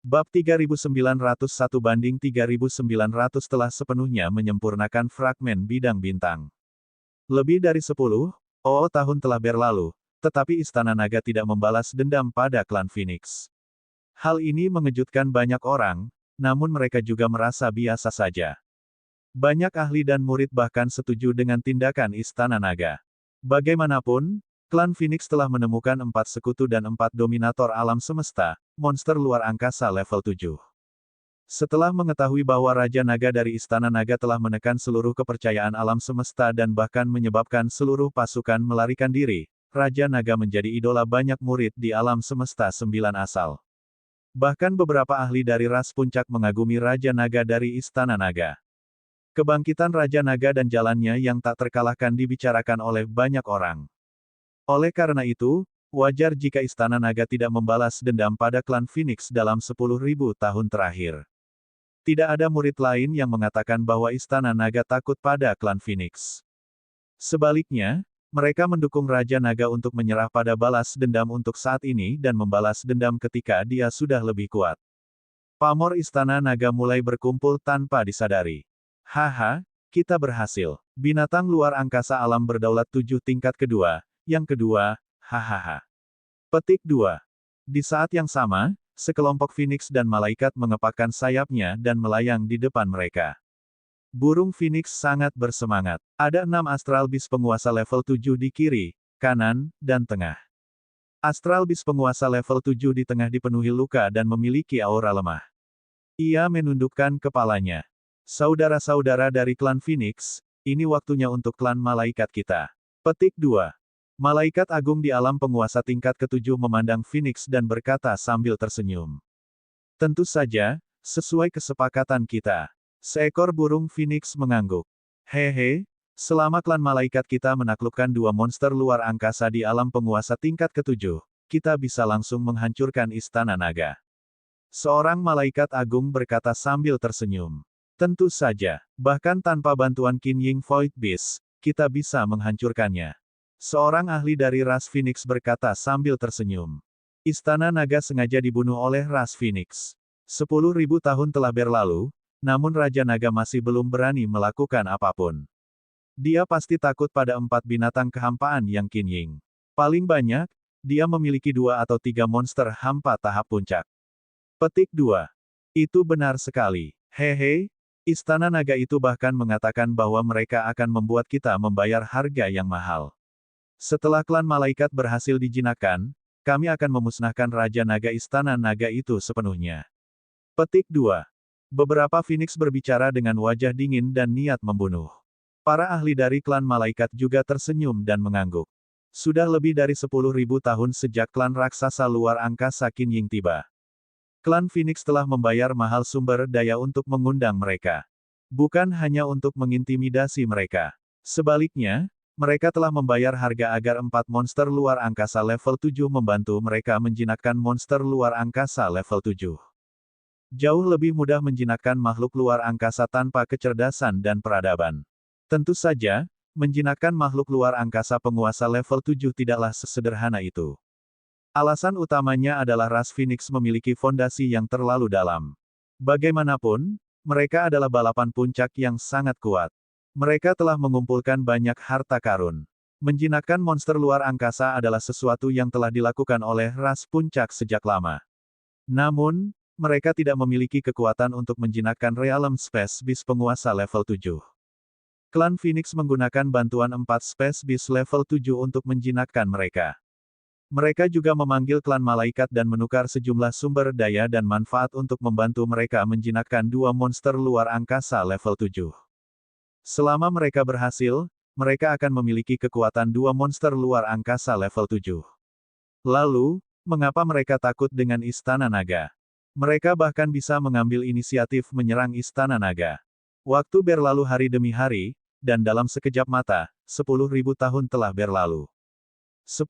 Bab 3901 banding 3900 telah sepenuhnya menyempurnakan fragmen bidang bintang. Lebih dari 10 tahun telah berlalu, tetapi Istana Naga tidak membalas dendam pada klan Phoenix. Hal ini mengejutkan banyak orang, namun mereka juga merasa biasa saja. Banyak ahli dan murid bahkan setuju dengan tindakan Istana Naga. Bagaimanapun, klan Phoenix telah menemukan 4 sekutu dan 4 dominator alam semesta, monster luar angkasa level 7. Setelah mengetahui bahwa Raja Naga dari Istana Naga telah menekan seluruh kepercayaan alam semesta dan bahkan menyebabkan seluruh pasukan melarikan diri, Raja Naga menjadi idola banyak murid di alam semesta 9 asal. Bahkan beberapa ahli dari ras puncak mengagumi Raja Naga dari Istana Naga. Kebangkitan Raja Naga dan jalannya yang tak terkalahkan dibicarakan oleh banyak orang. Oleh karena itu, wajar jika Istana Naga tidak membalas dendam pada klan Phoenix dalam 10.000 tahun terakhir. Tidak ada murid lain yang mengatakan bahwa Istana Naga takut pada klan Phoenix. Sebaliknya, mereka mendukung Raja Naga untuk menyerah pada balas dendam untuk saat ini dan membalas dendam ketika dia sudah lebih kuat. Pamor Istana Naga mulai berkumpul tanpa disadari. Haha, kita berhasil. Binatang luar angkasa alam berdaulat 7 tingkat kedua. Yang kedua, hahaha. Petik 2. Di saat yang sama, sekelompok Phoenix dan malaikat mengepakkan sayapnya dan melayang di depan mereka. Burung Phoenix sangat bersemangat. Ada 6 Astral Beast penguasa level 7 di kiri, kanan, dan tengah. Astral Beast penguasa level 7 di tengah dipenuhi luka dan memiliki aura lemah. Ia menundukkan kepalanya. Saudara-saudara dari klan Phoenix, ini waktunya untuk klan malaikat kita. Petik 2. Malaikat agung di alam penguasa tingkat ketujuh memandang Phoenix dan berkata sambil tersenyum. Tentu saja, sesuai kesepakatan kita. Seekor burung Phoenix mengangguk. Hehe, selama klan malaikat kita menaklukkan 2 monster luar angkasa di alam penguasa tingkat ketujuh, kita bisa langsung menghancurkan Istana Naga. Seorang malaikat agung berkata sambil tersenyum. Tentu saja, bahkan tanpa bantuan Qin Ying Void Beast, kita bisa menghancurkannya. Seorang ahli dari ras Phoenix berkata sambil tersenyum. Istana Naga sengaja dibunuh oleh ras Phoenix. 10.000 tahun telah berlalu, namun Raja Naga masih belum berani melakukan apapun. Dia pasti takut pada 4 binatang kehampaan yang Qin Ying. Paling banyak, dia memiliki 2 atau 3 monster hampa tahap puncak. Petik 2. Itu benar sekali. Hehe, Istana Naga itu bahkan mengatakan bahwa mereka akan membuat kita membayar harga yang mahal. Setelah klan malaikat berhasil dijinakkan, kami akan memusnahkan Raja Naga Istana Naga itu sepenuhnya. Petik 2. Beberapa Phoenix berbicara dengan wajah dingin dan niat membunuh. Para ahli dari klan malaikat juga tersenyum dan mengangguk. Sudah lebih dari 10.000 tahun sejak klan raksasa luar angkasa Qin Ying tiba. Klan Phoenix telah membayar mahal sumber daya untuk mengundang mereka. Bukan hanya untuk mengintimidasi mereka. Sebaliknya, mereka telah membayar harga agar 4 monster luar angkasa level 7 membantu mereka menjinakkan monster luar angkasa level 7. Jauh lebih mudah menjinakkan makhluk luar angkasa tanpa kecerdasan dan peradaban. Tentu saja, menjinakkan makhluk luar angkasa penguasa level 7 tidaklah sesederhana itu. Alasan utamanya adalah ras Phoenix memiliki fondasi yang terlalu dalam. Bagaimanapun, mereka adalah balapan puncak yang sangat kuat. Mereka telah mengumpulkan banyak harta karun. Menjinakkan monster luar angkasa adalah sesuatu yang telah dilakukan oleh ras puncak sejak lama. Namun, mereka tidak memiliki kekuatan untuk menjinakkan Realm Space Beast penguasa level 7. Klan Phoenix menggunakan bantuan 4 Space Beast level 7 untuk menjinakkan mereka. Mereka juga memanggil klan malaikat dan menukar sejumlah sumber daya dan manfaat untuk membantu mereka menjinakkan 2 monster luar angkasa level 7. Selama mereka berhasil, mereka akan memiliki kekuatan 2 monster luar angkasa level 7. Lalu, mengapa mereka takut dengan Istana Naga? Mereka bahkan bisa mengambil inisiatif menyerang Istana Naga. Waktu berlalu hari demi hari, dan dalam sekejap mata, 10.000 tahun telah berlalu. 10.000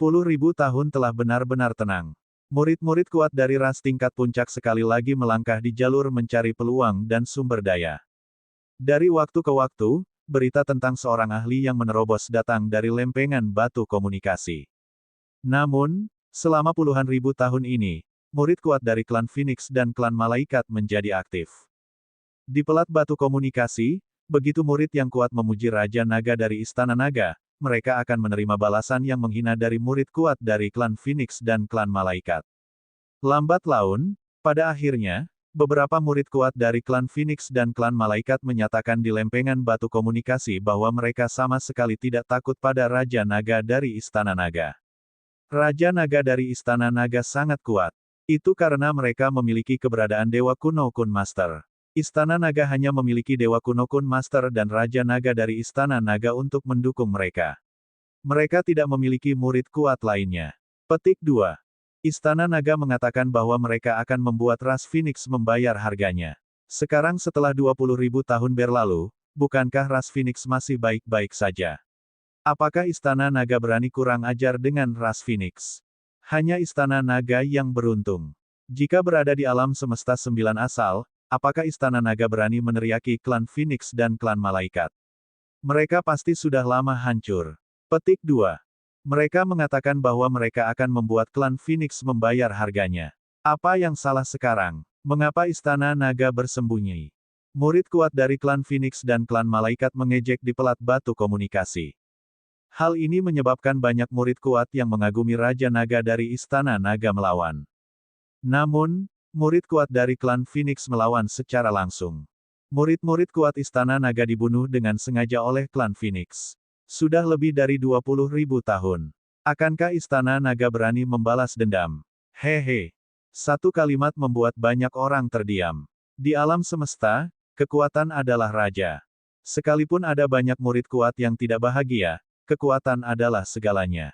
tahun telah benar-benar tenang. Murid-murid kuat dari ras tingkat puncak sekali lagi melangkah di jalur mencari peluang dan sumber daya. Dari waktu ke waktu, berita tentang seorang ahli yang menerobos datang dari lempengan batu komunikasi. Namun, selama puluhan ribu tahun ini, murid kuat dari klan Phoenix dan klan Malaikat menjadi aktif. Di pelat batu komunikasi, begitu murid yang kuat memuji Raja Naga dari Istana Naga, mereka akan menerima balasan yang menghina dari murid kuat dari klan Phoenix dan klan Malaikat. Lambat laun, pada akhirnya, beberapa murid kuat dari klan Phoenix dan klan Malaikat menyatakan di lempengan batu komunikasi bahwa mereka sama sekali tidak takut pada Raja Naga dari Istana Naga. Raja Naga dari Istana Naga sangat kuat. Itu karena mereka memiliki keberadaan Dewa Kuno Kun Master. Istana Naga hanya memiliki Dewa Kuno Kun Master dan Raja Naga dari Istana Naga untuk mendukung mereka. Mereka tidak memiliki murid kuat lainnya. Petik 2. Istana Naga mengatakan bahwa mereka akan membuat ras Phoenix membayar harganya. Sekarang setelah 20.000 tahun berlalu, bukankah ras Phoenix masih baik-baik saja? Apakah Istana Naga berani kurang ajar dengan ras Phoenix? Hanya Istana Naga yang beruntung. Jika berada di alam semesta 9 asal, apakah Istana Naga berani meneriaki klan Phoenix dan klan Malaikat? Mereka pasti sudah lama hancur. Petik 2. Mereka mengatakan bahwa mereka akan membuat klan Phoenix membayar harganya. Apa yang salah sekarang? Mengapa Istana Naga bersembunyi? Murid kuat dari klan Phoenix dan klan Malaikat mengejek di pelat batu komunikasi. Hal ini menyebabkan banyak murid kuat yang mengagumi Raja Naga dari Istana Naga melawan. Namun, murid kuat dari klan Phoenix melawan secara langsung. Murid-murid kuat Istana Naga dibunuh dengan sengaja oleh klan Phoenix. Sudah lebih dari 20.000 tahun. Akankah Istana Naga berani membalas dendam? Hehe. Satu kalimat membuat banyak orang terdiam. Di alam semesta, kekuatan adalah raja. Sekalipun ada banyak murid kuat yang tidak bahagia, kekuatan adalah segalanya.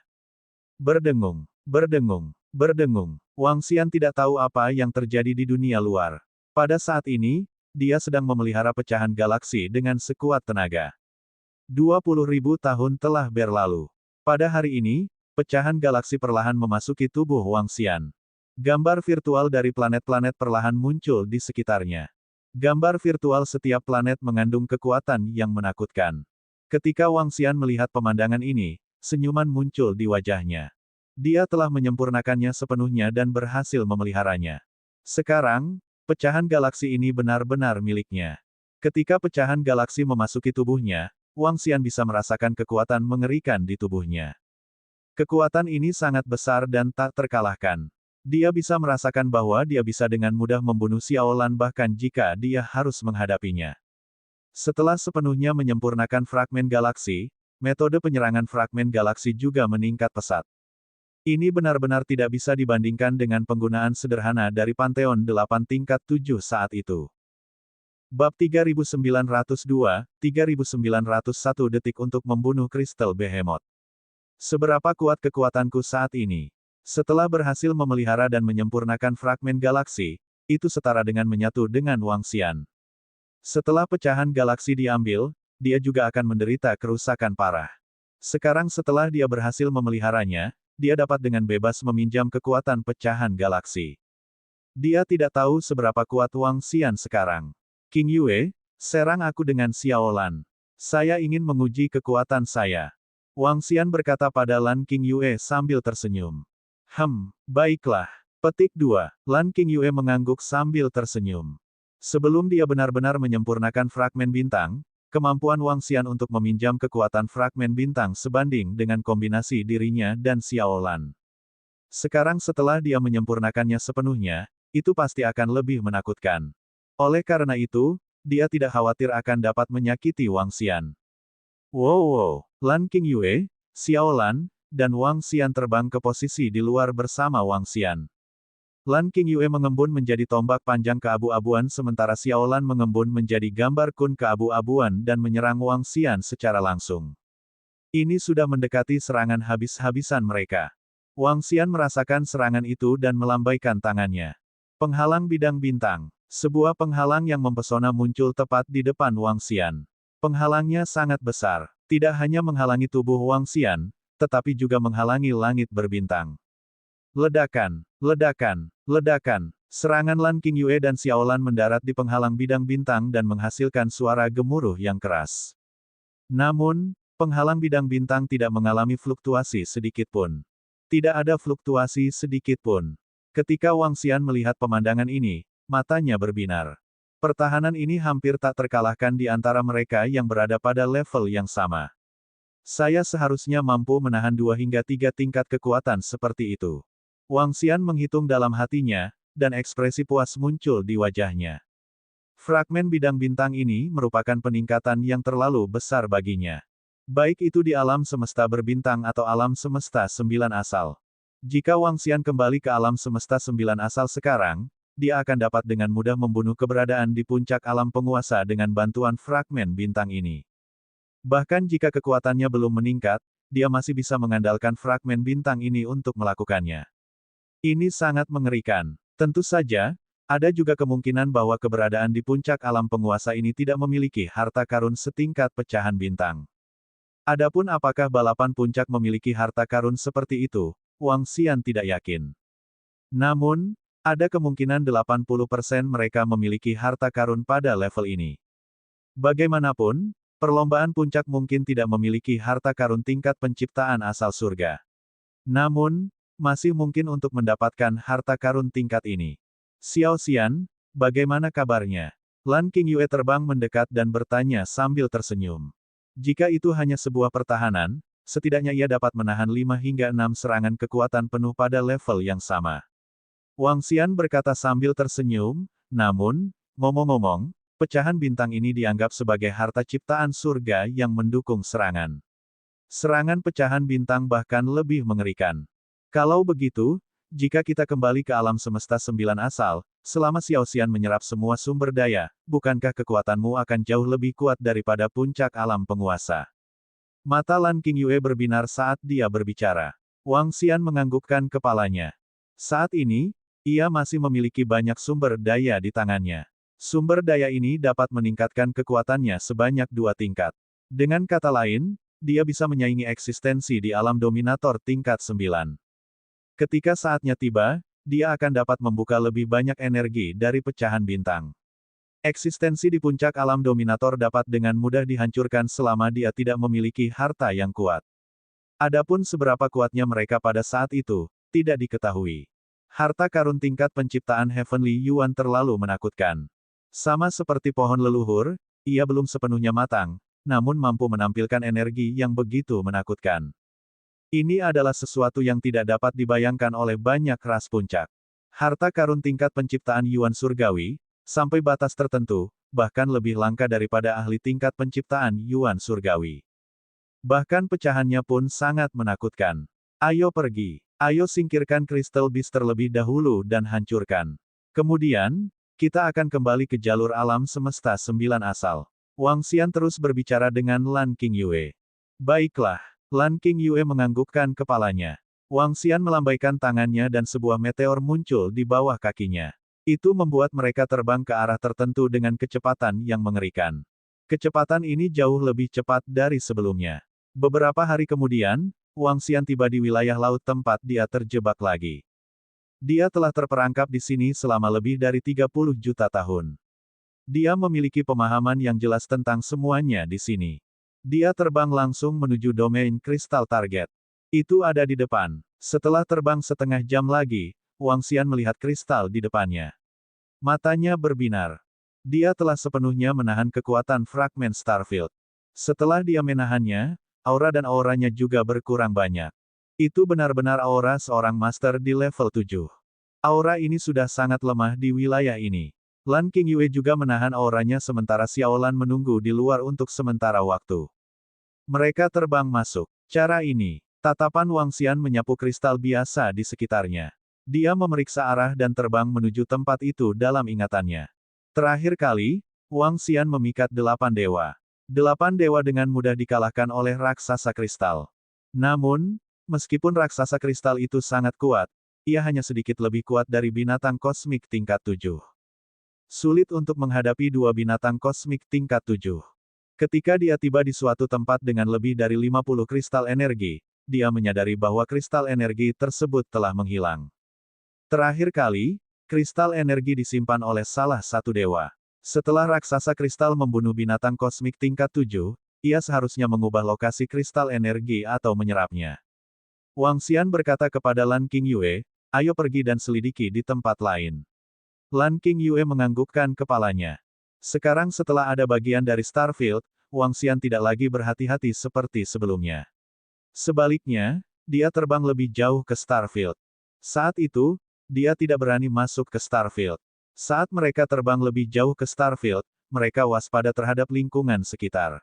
Berdengung, berdengung, berdengung. Wang Xian tidak tahu apa yang terjadi di dunia luar. Pada saat ini, dia sedang memelihara pecahan galaksi dengan sekuat tenaga. 20.000 tahun telah berlalu. Pada hari ini, pecahan galaksi perlahan memasuki tubuh Wang Xian. Gambar virtual dari planet-planet perlahan muncul di sekitarnya. Gambar virtual setiap planet mengandung kekuatan yang menakutkan. Ketika Wang Xian melihat pemandangan ini, senyuman muncul di wajahnya. Dia telah menyempurnakannya sepenuhnya dan berhasil memeliharanya. Sekarang, pecahan galaksi ini benar-benar miliknya. Ketika pecahan galaksi memasuki tubuhnya, Wang Xian bisa merasakan kekuatan mengerikan di tubuhnya. Kekuatan ini sangat besar dan tak terkalahkan. Dia bisa merasakan bahwa dia bisa dengan mudah membunuh Xiaolan bahkan jika dia harus menghadapinya. Setelah sepenuhnya menyempurnakan fragmen galaksi, metode penyerangan fragmen galaksi juga meningkat pesat. Ini benar-benar tidak bisa dibandingkan dengan penggunaan sederhana dari Pantheon 8 tingkat 7 saat itu. Bab 3902, 3901 detik untuk membunuh Crystal Behemoth. Seberapa kuat kekuatanku saat ini? Setelah berhasil memelihara dan menyempurnakan fragmen galaksi, itu setara dengan menyatu dengan Wang Xian. Setelah pecahan galaksi diambil, dia juga akan menderita kerusakan parah. Sekarang setelah dia berhasil memeliharanya, dia dapat dengan bebas meminjam kekuatan pecahan galaksi. Dia tidak tahu seberapa kuat Wang Xian sekarang. King Yue, serang aku dengan Xiaolan. Saya ingin menguji kekuatan saya. Wang Xian berkata pada Lan King Yue sambil tersenyum. Baiklah. Petik 2. Lan King Yue mengangguk sambil tersenyum. Sebelum dia benar-benar menyempurnakan fragmen bintang, kemampuan Wang Xian untuk meminjam kekuatan fragmen bintang sebanding dengan kombinasi dirinya dan Xiaolan. Sekarang setelah dia menyempurnakannya sepenuhnya, itu pasti akan lebih menakutkan. Oleh karena itu, dia tidak khawatir akan dapat menyakiti Wang Xian. Wow! Lan King Yue, Xiaolan, dan Wang Xian terbang ke posisi di luar bersama Wang Xian. Lan King Yue mengembun menjadi tombak panjang keabu-abuan sementara Xiaolan mengembun menjadi gambar kun keabu-abuan dan menyerang Wang Xian secara langsung. Ini sudah mendekati serangan habis-habisan mereka. Wang Xian merasakan serangan itu dan melambaikan tangannya. Penghalang bidang bintang. Sebuah penghalang yang mempesona muncul tepat di depan Wang Xian. Penghalangnya sangat besar, tidak hanya menghalangi tubuh Wang Xian, tetapi juga menghalangi langit berbintang. Ledakan, ledakan, ledakan. Serangan Lan King Yue dan Xiaolan mendarat di penghalang bidang bintang dan menghasilkan suara gemuruh yang keras. Namun, penghalang bidang bintang tidak mengalami fluktuasi sedikit pun. Tidak ada fluktuasi sedikit pun. Ketika Wang Xian melihat pemandangan ini, matanya berbinar. Pertahanan ini hampir tak terkalahkan di antara mereka yang berada pada level yang sama. Saya seharusnya mampu menahan 2 hingga 3 tingkat kekuatan seperti itu. Wang Xian menghitung dalam hatinya, dan ekspresi puas muncul di wajahnya. Fragmen bidang bintang ini merupakan peningkatan yang terlalu besar baginya. Baik itu di alam semesta berbintang atau alam semesta 9 asal. Jika Wang Xian kembali ke alam semesta 9 asal sekarang, dia akan dapat dengan mudah membunuh keberadaan di puncak alam penguasa dengan bantuan fragmen bintang ini. Bahkan jika kekuatannya belum meningkat, dia masih bisa mengandalkan fragmen bintang ini untuk melakukannya. Ini sangat mengerikan. Tentu saja, ada juga kemungkinan bahwa keberadaan di puncak alam penguasa ini tidak memiliki harta karun setingkat pecahan bintang. Adapun apakah balapan puncak memiliki harta karun seperti itu, Wang Xian tidak yakin. Namun, ada kemungkinan 80% mereka memiliki harta karun pada level ini. Bagaimanapun, perlombaan puncak mungkin tidak memiliki harta karun tingkat penciptaan asal surga. Namun, masih mungkin untuk mendapatkan harta karun tingkat ini. Xiao Xian, bagaimana kabarnya? Lan Qingyue terbang mendekat dan bertanya sambil tersenyum. Jika itu hanya sebuah pertahanan, setidaknya ia dapat menahan 5 hingga 6 serangan kekuatan penuh pada level yang sama. Wang Xian berkata sambil tersenyum, namun, ngomong-ngomong, pecahan bintang ini dianggap sebagai harta ciptaan surga yang mendukung serangan. Serangan pecahan bintang bahkan lebih mengerikan. Kalau begitu, jika kita kembali ke alam semesta 9 asal, selama Xiao Xian menyerap semua sumber daya, bukankah kekuatanmu akan jauh lebih kuat daripada puncak alam penguasa? Mata Lan Qingyue berbinar saat dia berbicara. Wang Xian menganggukkan kepalanya. Saat ini, ia masih memiliki banyak sumber daya di tangannya. Sumber daya ini dapat meningkatkan kekuatannya sebanyak 2 tingkat. Dengan kata lain, dia bisa menyaingi eksistensi di alam dominator tingkat 9. Ketika saatnya tiba, dia akan dapat membuka lebih banyak energi dari pecahan bintang. Eksistensi di puncak alam dominator dapat dengan mudah dihancurkan selama dia tidak memiliki harta yang kuat. Adapun seberapa kuatnya mereka pada saat itu, tidak diketahui. Harta karun tingkat penciptaan Heavenly Yuan terlalu menakutkan. Sama seperti pohon leluhur, ia belum sepenuhnya matang, namun mampu menampilkan energi yang begitu menakutkan. Ini adalah sesuatu yang tidak dapat dibayangkan oleh banyak ras puncak. Harta karun tingkat penciptaan Yuan surgawi, sampai batas tertentu, bahkan lebih langka daripada ahli tingkat penciptaan Yuan surgawi. Bahkan pecahannya pun sangat menakutkan. Ayo pergi. Ayo singkirkan Crystal Beast terlebih dahulu dan hancurkan. Kemudian, kita akan kembali ke jalur alam semesta 9 asal. Wang Xian terus berbicara dengan Lan Qingyue. Baiklah. Lan Qingyue menganggukkan kepalanya. Wang Xian melambaikan tangannya dan sebuah meteor muncul di bawah kakinya. Itu membuat mereka terbang ke arah tertentu dengan kecepatan yang mengerikan. Kecepatan ini jauh lebih cepat dari sebelumnya. Beberapa hari kemudian, Wang Xian tiba di wilayah laut tempat dia terjebak lagi. Dia telah terperangkap di sini selama lebih dari 30 juta tahun. Dia memiliki pemahaman yang jelas tentang semuanya di sini. Dia terbang langsung menuju domain kristal target. Itu ada di depan. Setelah terbang setengah jam lagi, Wang Xian melihat kristal di depannya. Matanya berbinar. Dia telah sepenuhnya menahan kekuatan fragmen Starfield. Setelah dia menahannya, aura dan auranya juga berkurang banyak. Itu benar-benar aura seorang master di level 7. Aura ini sudah sangat lemah di wilayah ini. Lan Qingyue juga menahan auranya sementara Xiaolan menunggu di luar untuk sementara waktu. Mereka terbang masuk. Cara ini, tatapan Wang Xian menyapu kristal biasa di sekitarnya. Dia memeriksa arah dan terbang menuju tempat itu dalam ingatannya. Terakhir kali, Wang Xian memikat 8 dewa. 8 dewa dengan mudah dikalahkan oleh raksasa kristal. Namun, meskipun raksasa kristal itu sangat kuat, ia hanya sedikit lebih kuat dari binatang kosmik tingkat 7. Sulit untuk menghadapi 2 binatang kosmik tingkat 7. Ketika dia tiba di suatu tempat dengan lebih dari 50 kristal energi, dia menyadari bahwa kristal energi tersebut telah menghilang. Terakhir kali, kristal energi disimpan oleh salah satu dewa. Setelah raksasa kristal membunuh binatang kosmik tingkat 7, ia seharusnya mengubah lokasi kristal energi atau menyerapnya. Wang Xian berkata kepada Lan Qingyue, Ayo pergi dan selidiki di tempat lain. Lan King Yue menganggukkan kepalanya. Sekarang setelah ada bagian dari Starfield, Wang Xian tidak lagi berhati-hati seperti sebelumnya. Sebaliknya, dia terbang lebih jauh ke Starfield. Saat itu, dia tidak berani masuk ke Starfield. Saat mereka terbang lebih jauh ke Starfield, mereka waspada terhadap lingkungan sekitar.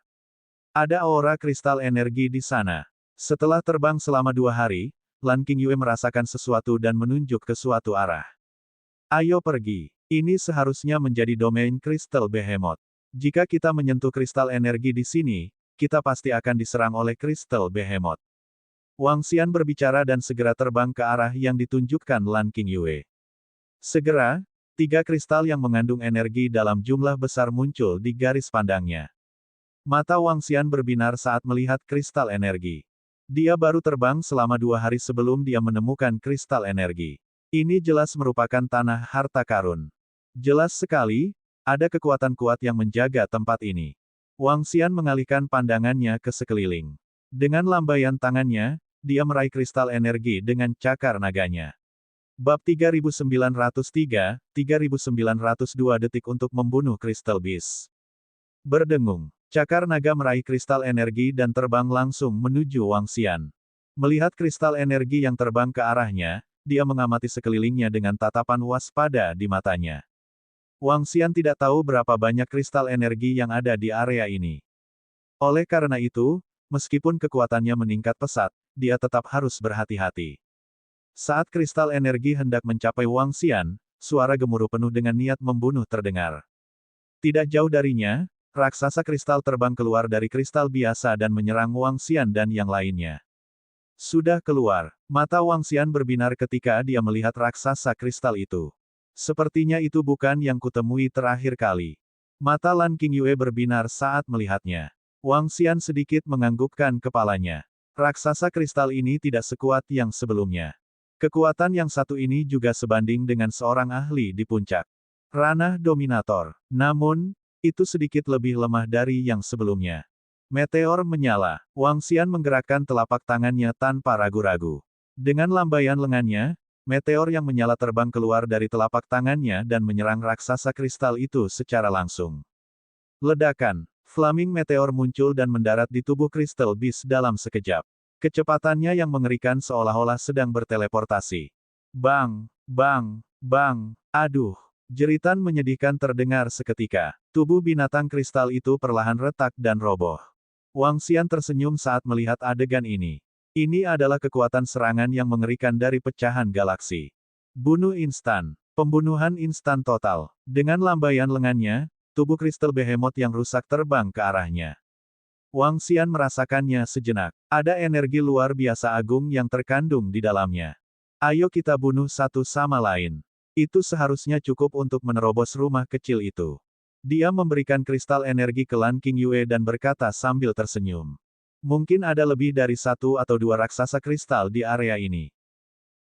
Ada aura kristal energi di sana. Setelah terbang selama 2 hari, Lan King Yue merasakan sesuatu dan menunjuk ke suatu arah. Ayo pergi. Ini seharusnya menjadi domain kristal Behemoth. Jika kita menyentuh kristal energi di sini, kita pasti akan diserang oleh kristal Behemoth. Wang Xian berbicara dan segera terbang ke arah yang ditunjukkan Lan King Yue. Segera, 3 kristal yang mengandung energi dalam jumlah besar muncul di garis pandangnya. Mata Wang Xian berbinar saat melihat kristal energi. Dia baru terbang selama 2 hari sebelum dia menemukan kristal energi. Ini jelas merupakan tanah harta karun. Jelas sekali, ada kekuatan kuat yang menjaga tempat ini. Wang Xian mengalihkan pandangannya ke sekeliling. Dengan lambaian tangannya, dia meraih kristal energi dengan cakar naganya. Bab 3903, 3902 detik untuk membunuh Crystal Beast. Berdengung. Cakar naga meraih kristal energi dan terbang langsung menuju Wang Xian. Melihat kristal energi yang terbang ke arahnya, dia mengamati sekelilingnya dengan tatapan waspada di matanya. Wang Xian tidak tahu berapa banyak kristal energi yang ada di area ini. Oleh karena itu, meskipun kekuatannya meningkat pesat, dia tetap harus berhati-hati. Saat kristal energi hendak mencapai Wang Xian, suara gemuruh penuh dengan niat membunuh terdengar. Tidak jauh darinya, raksasa kristal terbang keluar dari kristal biasa dan menyerang Wang Xian dan yang lainnya. Sudah keluar, mata Wang Xian berbinar ketika dia melihat raksasa kristal itu. Sepertinya itu bukan yang kutemui terakhir kali. Mata Lan King Yue berbinar saat melihatnya. Wang Xian sedikit menganggukkan kepalanya. Raksasa kristal ini tidak sekuat yang sebelumnya. Kekuatan yang satu ini juga sebanding dengan seorang ahli di puncak ranah dominator. Namun, itu sedikit lebih lemah dari yang sebelumnya. Meteor menyala. Wang Xian menggerakkan telapak tangannya tanpa ragu-ragu. Dengan lambaian lengannya, meteor yang menyala terbang keluar dari telapak tangannya dan menyerang raksasa kristal itu secara langsung. Ledakan. Flaming meteor muncul dan mendarat di tubuh Crystal Beast dalam sekejap. Kecepatannya yang mengerikan seolah-olah sedang berteleportasi. Bang, bang, bang, aduh. Jeritan menyedihkan terdengar seketika. Tubuh binatang kristal itu perlahan retak dan roboh. Wang Xian tersenyum saat melihat adegan ini. Ini adalah kekuatan serangan yang mengerikan dari pecahan galaksi. Bunuh instan. Pembunuhan instan total. Dengan lambaian lengannya, tubuh kristal behemoth yang rusak terbang ke arahnya. Wang Xian merasakannya sejenak. Ada energi luar biasa agung yang terkandung di dalamnya. Ayo kita bunuh satu sama lain. Itu seharusnya cukup untuk menerobos rumah kecil itu. Dia memberikan kristal energi ke Lan King Yue dan berkata sambil tersenyum. Mungkin ada lebih dari 1 atau 2 raksasa kristal di area ini.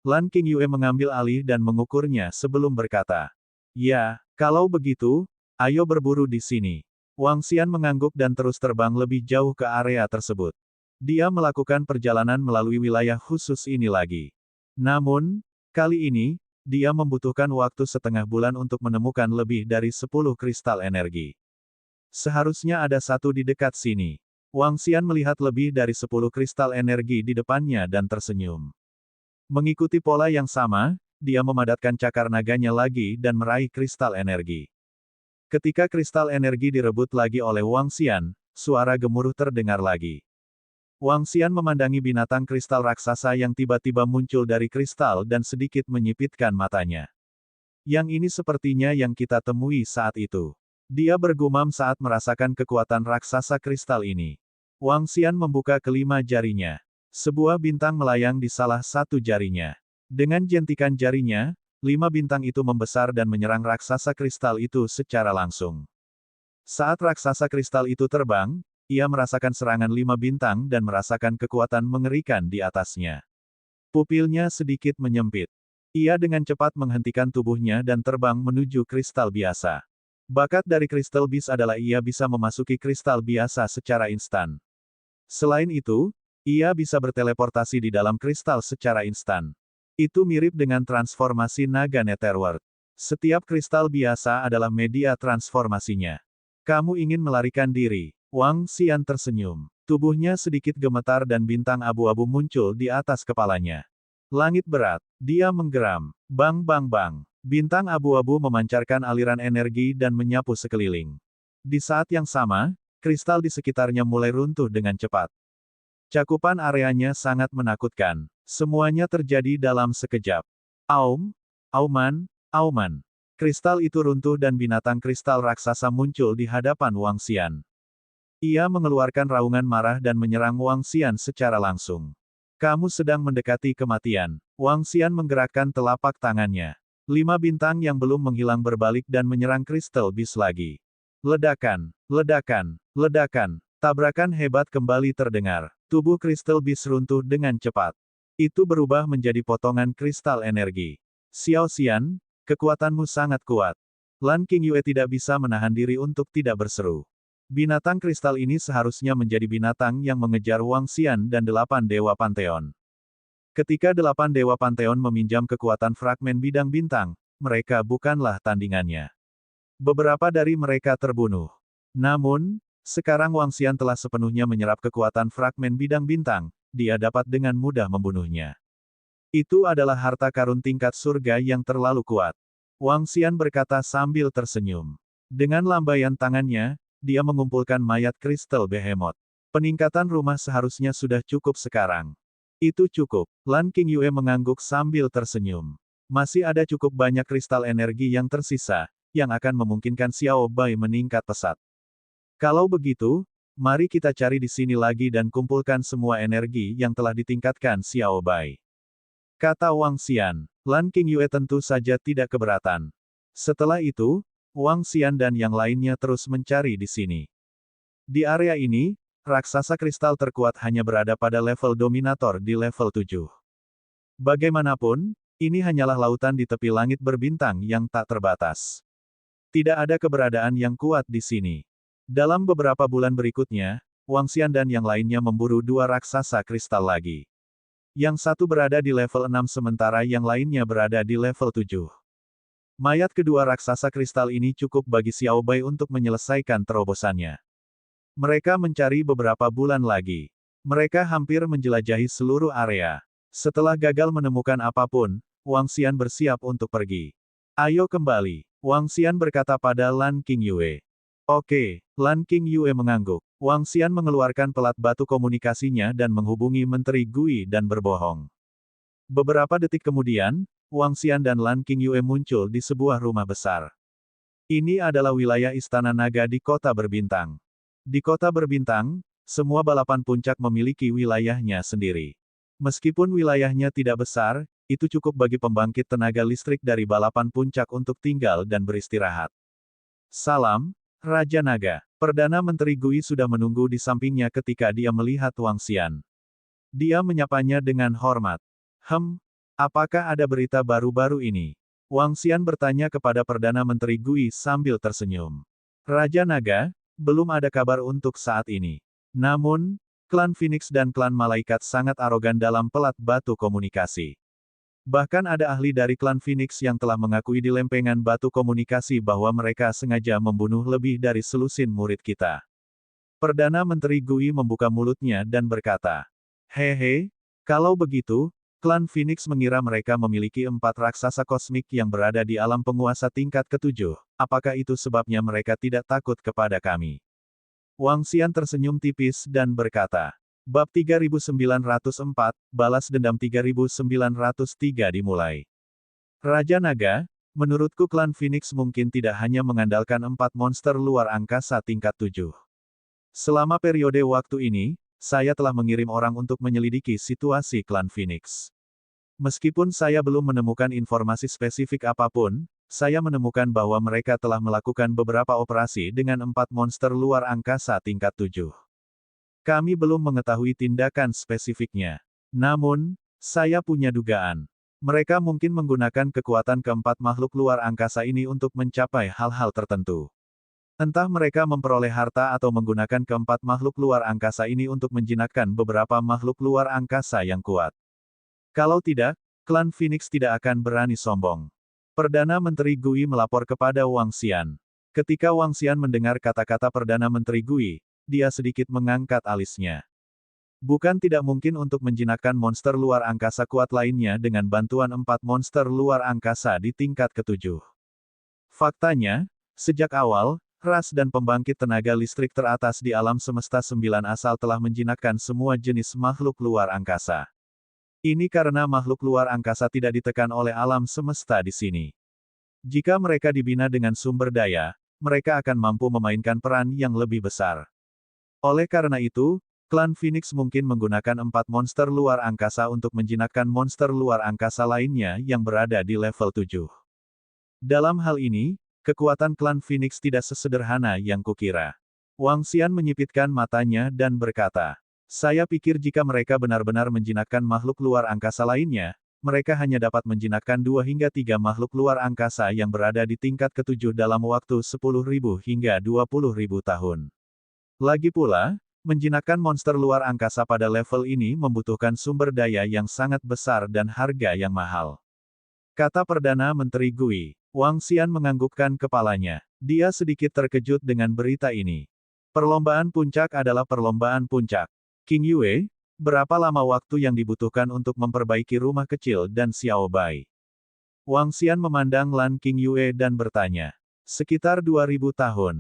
Lan King Yue mengambil alih dan mengukurnya sebelum berkata. Ya, kalau begitu, ayo berburu di sini. Wang Xian mengangguk dan terus terbang lebih jauh ke area tersebut. Dia melakukan perjalanan melalui wilayah khusus ini lagi. Namun, kali ini, dia membutuhkan waktu setengah bulan untuk menemukan lebih dari 10 kristal energi. Seharusnya ada satu di dekat sini. Wang Xian melihat lebih dari 10 kristal energi di depannya dan tersenyum. Mengikuti pola yang sama, dia memadatkan cakar naganya lagi dan meraih kristal energi. Ketika kristal energi direbut lagi oleh Wang Xian, suara gemuruh terdengar lagi. Wang Xian memandangi binatang kristal raksasa yang tiba-tiba muncul dari kristal dan sedikit menyipitkan matanya. Yang ini sepertinya yang kita temui saat itu. Dia bergumam saat merasakan kekuatan raksasa kristal ini. Wang Xian membuka kelima jarinya. Sebuah bintang melayang di salah satu jarinya. Dengan jentikan jarinya, 5 bintang itu membesar dan menyerang raksasa kristal itu secara langsung. Saat raksasa kristal itu terbang, ia merasakan serangan 5 bintang dan merasakan kekuatan mengerikan di atasnya. Pupilnya sedikit menyempit. Ia dengan cepat menghentikan tubuhnya dan terbang menuju kristal biasa. Bakat dari Crystal Beast adalah ia bisa memasuki kristal biasa secara instan. Selain itu, ia bisa berteleportasi di dalam kristal secara instan. Itu mirip dengan transformasi naga Netherworld. Setiap kristal biasa adalah media transformasinya. Kamu ingin melarikan diri. Wang Xian tersenyum. Tubuhnya sedikit gemetar dan bintang abu-abu muncul di atas kepalanya. Langit berat. Dia menggeram. Bang bang bang. Bintang abu-abu memancarkan aliran energi dan menyapu sekeliling. Di saat yang sama, kristal di sekitarnya mulai runtuh dengan cepat. Cakupan areanya sangat menakutkan. Semuanya terjadi dalam sekejap. Aum, auman, auman. Kristal itu runtuh dan binatang kristal raksasa muncul di hadapan Wang Xian. Ia mengeluarkan raungan marah dan menyerang Wang Xian secara langsung. Kamu sedang mendekati kematian. Wang Xian menggerakkan telapak tangannya. 5 bintang yang belum menghilang berbalik dan menyerang Crystal Beast lagi. Ledakan, ledakan, ledakan. Tabrakan hebat kembali terdengar. Tubuh Crystal Beast runtuh dengan cepat. Itu berubah menjadi potongan kristal energi. Xiao Xian, kekuatanmu sangat kuat. Lan Qingyue tidak bisa menahan diri untuk tidak berseru. Binatang kristal ini seharusnya menjadi binatang yang mengejar Wang Xian dan 8 Dewa Pantheon. Ketika 8 Dewa Pantheon meminjam kekuatan fragmen bidang bintang, mereka bukanlah tandingannya. Beberapa dari mereka terbunuh. Namun, sekarang Wang Xian telah sepenuhnya menyerap kekuatan fragmen bidang bintang, dia dapat dengan mudah membunuhnya. Itu adalah harta karun tingkat surga yang terlalu kuat. Wang Xian berkata sambil tersenyum. Dengan lambaian tangannya, dia mengumpulkan mayat kristal behemoth. Peningkatan rumah seharusnya sudah cukup sekarang. Itu cukup. Lan Qingyue mengangguk sambil tersenyum. Masih ada cukup banyak kristal energi yang tersisa, yang akan memungkinkan Xiao Bai meningkat pesat. Kalau begitu, mari kita cari di sini lagi dan kumpulkan semua energi yang telah ditingkatkan Xiao Bai. Kata Wang Xian. Lan Qingyue tentu saja tidak keberatan. Setelah itu, Wang Xian dan yang lainnya terus mencari di sini. Di area ini, raksasa kristal terkuat hanya berada pada level dominator di level 7. Bagaimanapun, ini hanyalah lautan di tepi langit berbintang yang tak terbatas. Tidak ada keberadaan yang kuat di sini. Dalam beberapa bulan berikutnya, Wang Xian dan yang lainnya memburu 2 raksasa kristal lagi. Yang satu berada di level 6 sementara yang lainnya berada di level 7. Mayat kedua raksasa kristal ini cukup bagi Xiao Bai untuk menyelesaikan terobosannya. Mereka mencari beberapa bulan lagi. Mereka hampir menjelajahi seluruh area. Setelah gagal menemukan apapun, Wang Xian bersiap untuk pergi. Ayo kembali, Wang Xian berkata pada Lan Qingyue. Oke, Lan Qingyue mengangguk. Wang Xian mengeluarkan pelat batu komunikasinya dan menghubungi Menteri Gui dan berbohong. Beberapa detik kemudian, Wang Xian dan Lan Qingyue muncul di sebuah rumah besar. Ini adalah wilayah Istana Naga di Kota Berbintang. Di Kota Berbintang, semua balapan puncak memiliki wilayahnya sendiri. Meskipun wilayahnya tidak besar, itu cukup bagi pembangkit tenaga listrik dari balapan puncak untuk tinggal dan beristirahat. Salam, Raja Naga. Perdana Menteri Gui sudah menunggu di sampingnya ketika dia melihat Wang Xian. Dia menyapanya dengan hormat. Apakah ada berita baru-baru ini? Wang Xian bertanya kepada Perdana Menteri Gui sambil tersenyum. Raja Naga, belum ada kabar untuk saat ini. Namun, klan Phoenix dan klan Malaikat sangat arogan dalam pelat batu komunikasi. Bahkan ada ahli dari klan Phoenix yang telah mengakui di lempengan batu komunikasi bahwa mereka sengaja membunuh lebih dari selusin murid kita. Perdana Menteri Gui membuka mulutnya dan berkata, Hehe, kalau begitu, klan Phoenix mengira mereka memiliki 4 raksasa kosmik yang berada di alam penguasa tingkat ke-7. Apakah itu sebabnya mereka tidak takut kepada kami? Wang Xian tersenyum tipis dan berkata, Bab 3904, Balas Dendam 3903 dimulai. Raja Naga, menurutku klan Phoenix mungkin tidak hanya mengandalkan 4 monster luar angkasa tingkat 7. Selama periode waktu ini, saya telah mengirim orang untuk menyelidiki situasi klan Phoenix. Meskipun saya belum menemukan informasi spesifik apapun, saya menemukan bahwa mereka telah melakukan beberapa operasi dengan 4 monster luar angkasa tingkat 7. Kami belum mengetahui tindakan spesifiknya. Namun, saya punya dugaan. Mereka mungkin menggunakan kekuatan keempat makhluk luar angkasa ini untuk mencapai hal-hal tertentu. Entah mereka memperoleh harta atau menggunakan keempat makhluk luar angkasa ini untuk menjinakkan beberapa makhluk luar angkasa yang kuat. Kalau tidak, klan Phoenix tidak akan berani sombong. Perdana Menteri Gui melapor kepada Wang Xian. Ketika Wang Xian mendengar kata-kata Perdana Menteri Gui, dia sedikit mengangkat alisnya. Bukan tidak mungkin untuk menjinakkan monster luar angkasa kuat lainnya dengan bantuan 4 monster luar angkasa di tingkat ke-7. Faktanya, sejak awal, ras dan pembangkit tenaga listrik teratas di alam semesta 9 asal telah menjinakkan semua jenis makhluk luar angkasa. Ini karena makhluk luar angkasa tidak ditekan oleh alam semesta di sini. Jika mereka dibina dengan sumber daya, mereka akan mampu memainkan peran yang lebih besar. Oleh karena itu, klan Phoenix mungkin menggunakan 4 monster luar angkasa untuk menjinakkan monster luar angkasa lainnya yang berada di level 7. Dalam hal ini, kekuatan klan Phoenix tidak sesederhana yang kukira. Wang Xian menyipitkan matanya dan berkata, saya pikir jika mereka benar-benar menjinakkan makhluk luar angkasa lainnya, mereka hanya dapat menjinakkan 2 hingga 3 makhluk luar angkasa yang berada di tingkat ke-7 dalam waktu 10.000 hingga 20.000 tahun. Lagi pula, menjinakkan monster luar angkasa pada level ini membutuhkan sumber daya yang sangat besar dan harga yang mahal. Kata Perdana Menteri Gui. Wang Xian menganggukkan kepalanya. Dia sedikit terkejut dengan berita ini. Perlombaan puncak adalah perlombaan puncak. King Yue, berapa lama waktu yang dibutuhkan untuk memperbaiki rumah kecil dan Xiao Bai? Wang Xian memandang Lan King Yue dan bertanya. Sekitar 2000 tahun.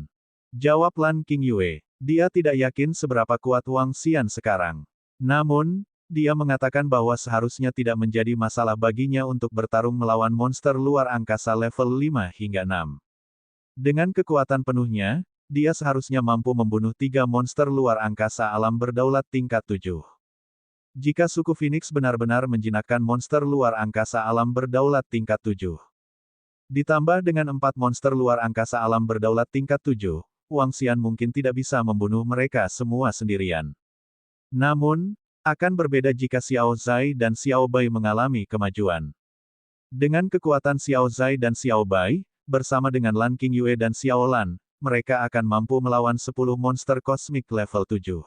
Jawab Lan King Yue. Dia tidak yakin seberapa kuat Wang Xian sekarang. Namun, dia mengatakan bahwa seharusnya tidak menjadi masalah baginya untuk bertarung melawan monster luar angkasa level 5 hingga 6. Dengan kekuatan penuhnya, dia seharusnya mampu membunuh 3 monster luar angkasa alam berdaulat tingkat 7. Jika suku Phoenix benar-benar menjinakkan monster luar angkasa alam berdaulat tingkat 7. Ditambah dengan 4 monster luar angkasa alam berdaulat tingkat 7, Wang Xian mungkin tidak bisa membunuh mereka semua sendirian. Namun, akan berbeda jika Xiao Zai dan Xiao Bai mengalami kemajuan. Dengan kekuatan Xiao Zai dan Xiao Bai, bersama dengan Lan King Yue dan Xiao Lan, mereka akan mampu melawan 10 monster kosmik level 7.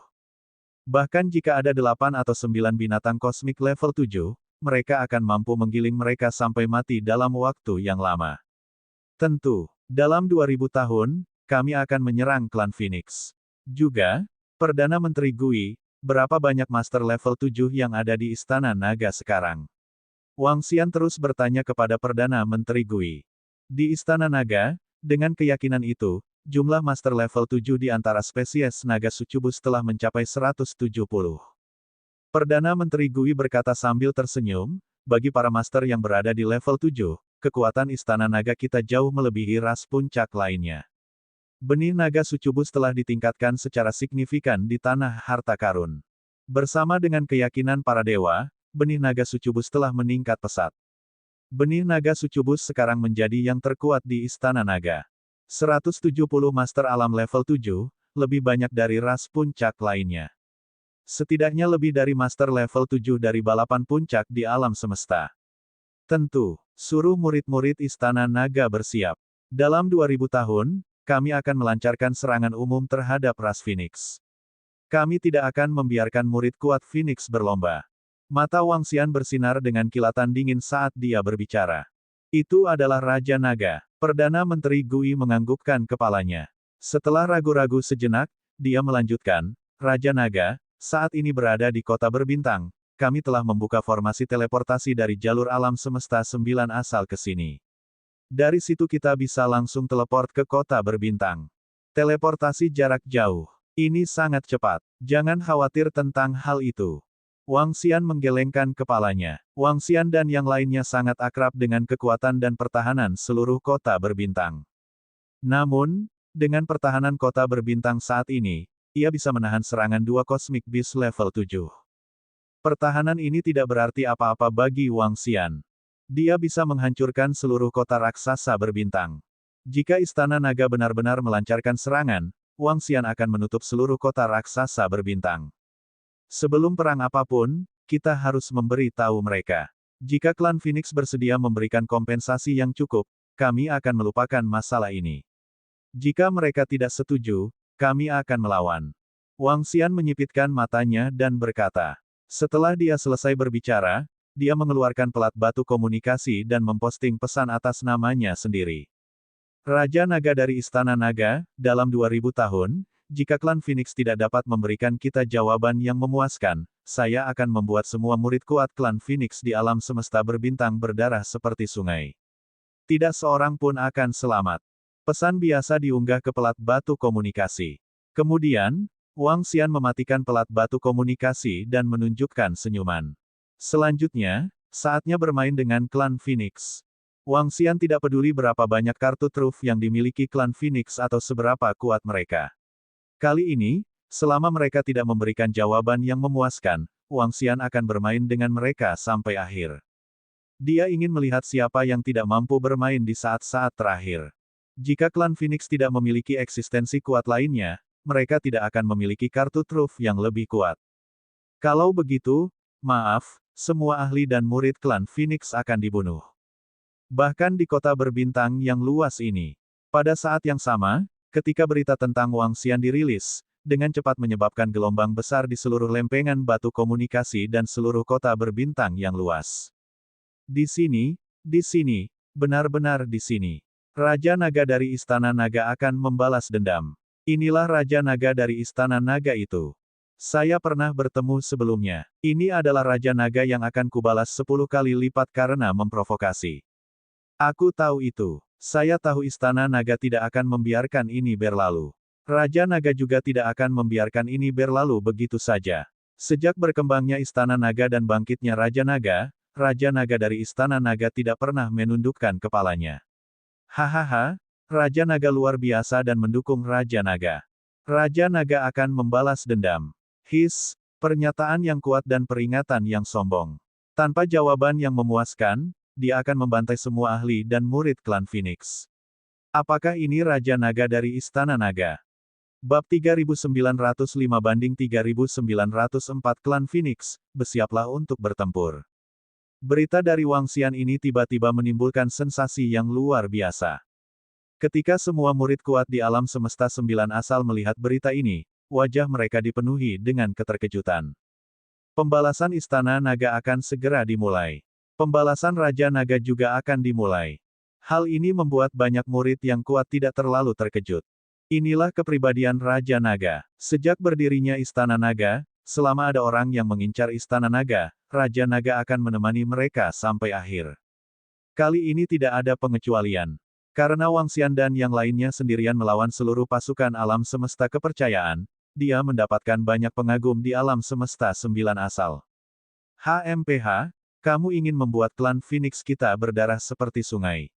Bahkan jika ada 8 atau 9 binatang kosmik level 7, mereka akan mampu menggiling mereka sampai mati dalam waktu yang lama. Tentu, dalam 2000 tahun, kami akan menyerang klan Phoenix. Juga, Perdana Menteri Gui, berapa banyak master level 7 yang ada di Istana Naga sekarang? Wang Xian terus bertanya kepada Perdana Menteri Gui. Di Istana Naga, dengan keyakinan itu, jumlah master level 7 di antara spesies naga sucubus telah mencapai 170. Perdana Menteri Gui berkata sambil tersenyum, bagi para master yang berada di level 7, kekuatan Istana Naga kita jauh melebihi ras puncak lainnya. Benih naga sucubus telah ditingkatkan secara signifikan di tanah harta karun. Bersama dengan keyakinan para dewa, benih naga sucubus telah meningkat pesat. Benih naga sucubus sekarang menjadi yang terkuat di Istana Naga. 170 master alam level 7, lebih banyak dari ras puncak lainnya. Setidaknya lebih dari master level 7 dari balapan puncak di alam semesta. Tentu, suruh murid-murid Istana Naga bersiap. Dalam 2000 tahun, kami akan melancarkan serangan umum terhadap ras Phoenix. Kami tidak akan membiarkan murid kuat Phoenix berlomba. Mata Wang Xian bersinar dengan kilatan dingin saat dia berbicara. Itu adalah Raja Naga. Perdana Menteri Gui menganggukkan kepalanya. Setelah ragu-ragu sejenak, dia melanjutkan, Raja Naga, saat ini berada di kota berbintang, kami telah membuka formasi teleportasi dari jalur alam semesta 9 asal ke sini. Dari situ kita bisa langsung teleport ke kota berbintang. Teleportasi jarak jauh. Ini sangat cepat. Jangan khawatir tentang hal itu. Wang Xian menggelengkan kepalanya. Wang Xian dan yang lainnya sangat akrab dengan kekuatan dan pertahanan seluruh kota berbintang. Namun, dengan pertahanan kota berbintang saat ini, ia bisa menahan serangan 2 Cosmic Beast level 7. Pertahanan ini tidak berarti apa-apa bagi Wang Xian. Dia bisa menghancurkan seluruh kota raksasa berbintang. Jika Istana Naga benar-benar melancarkan serangan, Wang Xian akan menutup seluruh kota raksasa berbintang. Sebelum perang apapun, kita harus memberi tahu mereka. Jika klan Phoenix bersedia memberikan kompensasi yang cukup, kami akan melupakan masalah ini. Jika mereka tidak setuju, kami akan melawan. Wang Xian menyipitkan matanya dan berkata. Setelah dia selesai berbicara, dia mengeluarkan pelat batu komunikasi dan memposting pesan atas namanya sendiri. Raja Naga dari Istana Naga, dalam 2000 tahun, jika klan Phoenix tidak dapat memberikan kita jawaban yang memuaskan, saya akan membuat semua murid kuat klan Phoenix di alam semesta berbintang berdarah seperti sungai. Tidak seorang pun akan selamat. Pesan biasa diunggah ke pelat batu komunikasi. Kemudian, Wang Xian mematikan pelat batu komunikasi dan menunjukkan senyuman. Selanjutnya, saatnya bermain dengan klan Phoenix. Wang Xian tidak peduli berapa banyak kartu truf yang dimiliki klan Phoenix atau seberapa kuat mereka. Kali ini, selama mereka tidak memberikan jawaban yang memuaskan, Wang Xian akan bermain dengan mereka sampai akhir. Dia ingin melihat siapa yang tidak mampu bermain di saat-saat terakhir. Jika klan Phoenix tidak memiliki eksistensi kuat lainnya, mereka tidak akan memiliki kartu truf yang lebih kuat. Kalau begitu, maaf, semua ahli dan murid klan Phoenix akan dibunuh. Bahkan di kota berbintang yang luas ini. Pada saat yang sama, ketika berita tentang Wang Xian dirilis, dengan cepat menyebabkan gelombang besar di seluruh lempengan batu komunikasi dan seluruh kota berbintang yang luas. Di sini, benar-benar di sini. Raja Naga dari Istana Naga akan membalas dendam. Inilah Raja Naga dari Istana Naga itu. Saya pernah bertemu sebelumnya. Ini adalah Raja Naga yang akan kubalas 10 kali lipat karena memprovokasi. Aku tahu itu. Saya tahu Istana Naga tidak akan membiarkan ini berlalu. Raja Naga juga tidak akan membiarkan ini berlalu begitu saja. Sejak berkembangnya Istana Naga dan bangkitnya Raja Naga dari Istana Naga tidak pernah menundukkan kepalanya. Hahaha, Raja Naga luar biasa dan mendukung Raja Naga. Raja Naga akan membalas dendam. Pernyataan yang kuat dan peringatan yang sombong. Tanpa jawaban yang memuaskan, dia akan membantai semua ahli dan murid klan Phoenix. Apakah ini Raja Naga dari Istana Naga? Bab 3905-3904 Klan Phoenix, bersiaplah untuk bertempur. Berita dari Wang Xian ini tiba-tiba menimbulkan sensasi yang luar biasa. Ketika semua murid kuat di alam semesta 9 asal melihat berita ini, wajah mereka dipenuhi dengan keterkejutan. Pembalasan Istana Naga akan segera dimulai. Pembalasan Raja Naga juga akan dimulai. Hal ini membuat banyak murid yang kuat tidak terlalu terkejut. Inilah kepribadian Raja Naga. Sejak berdirinya Istana Naga, selama ada orang yang mengincar Istana Naga, Raja Naga akan menemani mereka sampai akhir. Kali ini tidak ada pengecualian. Karena Wang Xian dan yang lainnya sendirian melawan seluruh pasukan alam semesta kepercayaan, dia mendapatkan banyak pengagum di alam semesta 9 asal. HMPH, kamu ingin membuat klan Phoenix kita berdarah seperti sungai.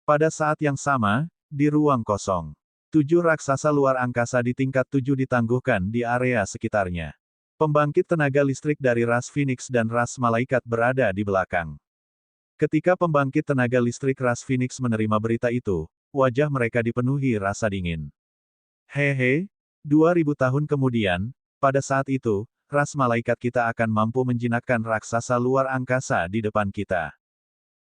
Pada saat yang sama, di ruang kosong, 7 raksasa luar angkasa di tingkat 7 ditangguhkan di area sekitarnya. Pembangkit tenaga listrik dari ras Phoenix dan ras malaikat berada di belakang. Ketika pembangkit tenaga listrik ras Phoenix menerima berita itu, wajah mereka dipenuhi rasa dingin. Hehe, 2000 tahun kemudian, pada saat itu, ras malaikat kita akan mampu menjinakkan raksasa luar angkasa di depan kita.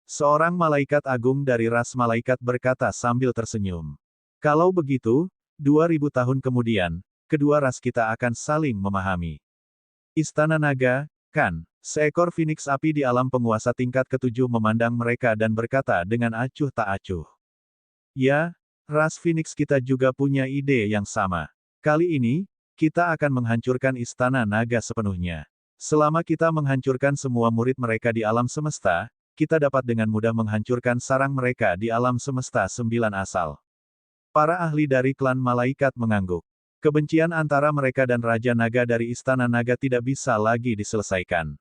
Seorang malaikat agung dari ras malaikat berkata sambil tersenyum. Kalau begitu, 2000 tahun kemudian, kedua ras kita akan saling memahami. Istana Naga, kan? Seekor Phoenix api di alam penguasa tingkat ke-7 memandang mereka dan berkata dengan acuh tak acuh. Ya, ras Phoenix kita juga punya ide yang sama. Kali ini, kita akan menghancurkan Istana Naga sepenuhnya. Selama kita menghancurkan semua murid mereka di alam semesta, kita dapat dengan mudah menghancurkan sarang mereka di alam semesta 9 asal. Para ahli dari klan malaikat mengangguk. Kebencian antara mereka dan Raja Naga dari Istana Naga tidak bisa lagi diselesaikan.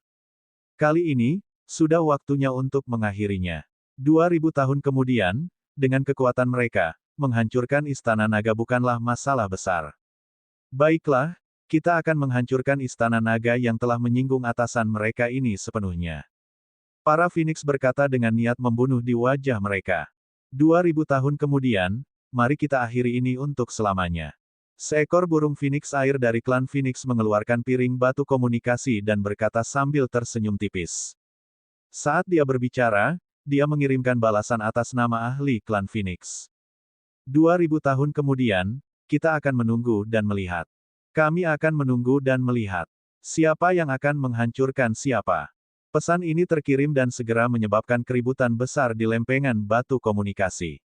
Kali ini, sudah waktunya untuk mengakhirinya. 2000 tahun kemudian, dengan kekuatan mereka, menghancurkan Istana Naga bukanlah masalah besar. Baiklah, kita akan menghancurkan Istana Naga yang telah menyinggung atasan mereka ini sepenuhnya. Para Phoenix berkata dengan niat membunuh di wajah mereka. 2000 tahun kemudian, mari kita akhiri ini untuk selamanya. Seekor burung Phoenix air dari klan Phoenix mengeluarkan piring batu komunikasi dan berkata sambil tersenyum tipis. Saat dia berbicara, dia mengirimkan balasan atas nama ahli klan Phoenix. 2000 tahun kemudian, kita akan menunggu dan melihat. Kami akan menunggu dan melihat. Siapa yang akan menghancurkan siapa? Pesan ini terkirim dan segera menyebabkan keributan besar di lempengan batu komunikasi.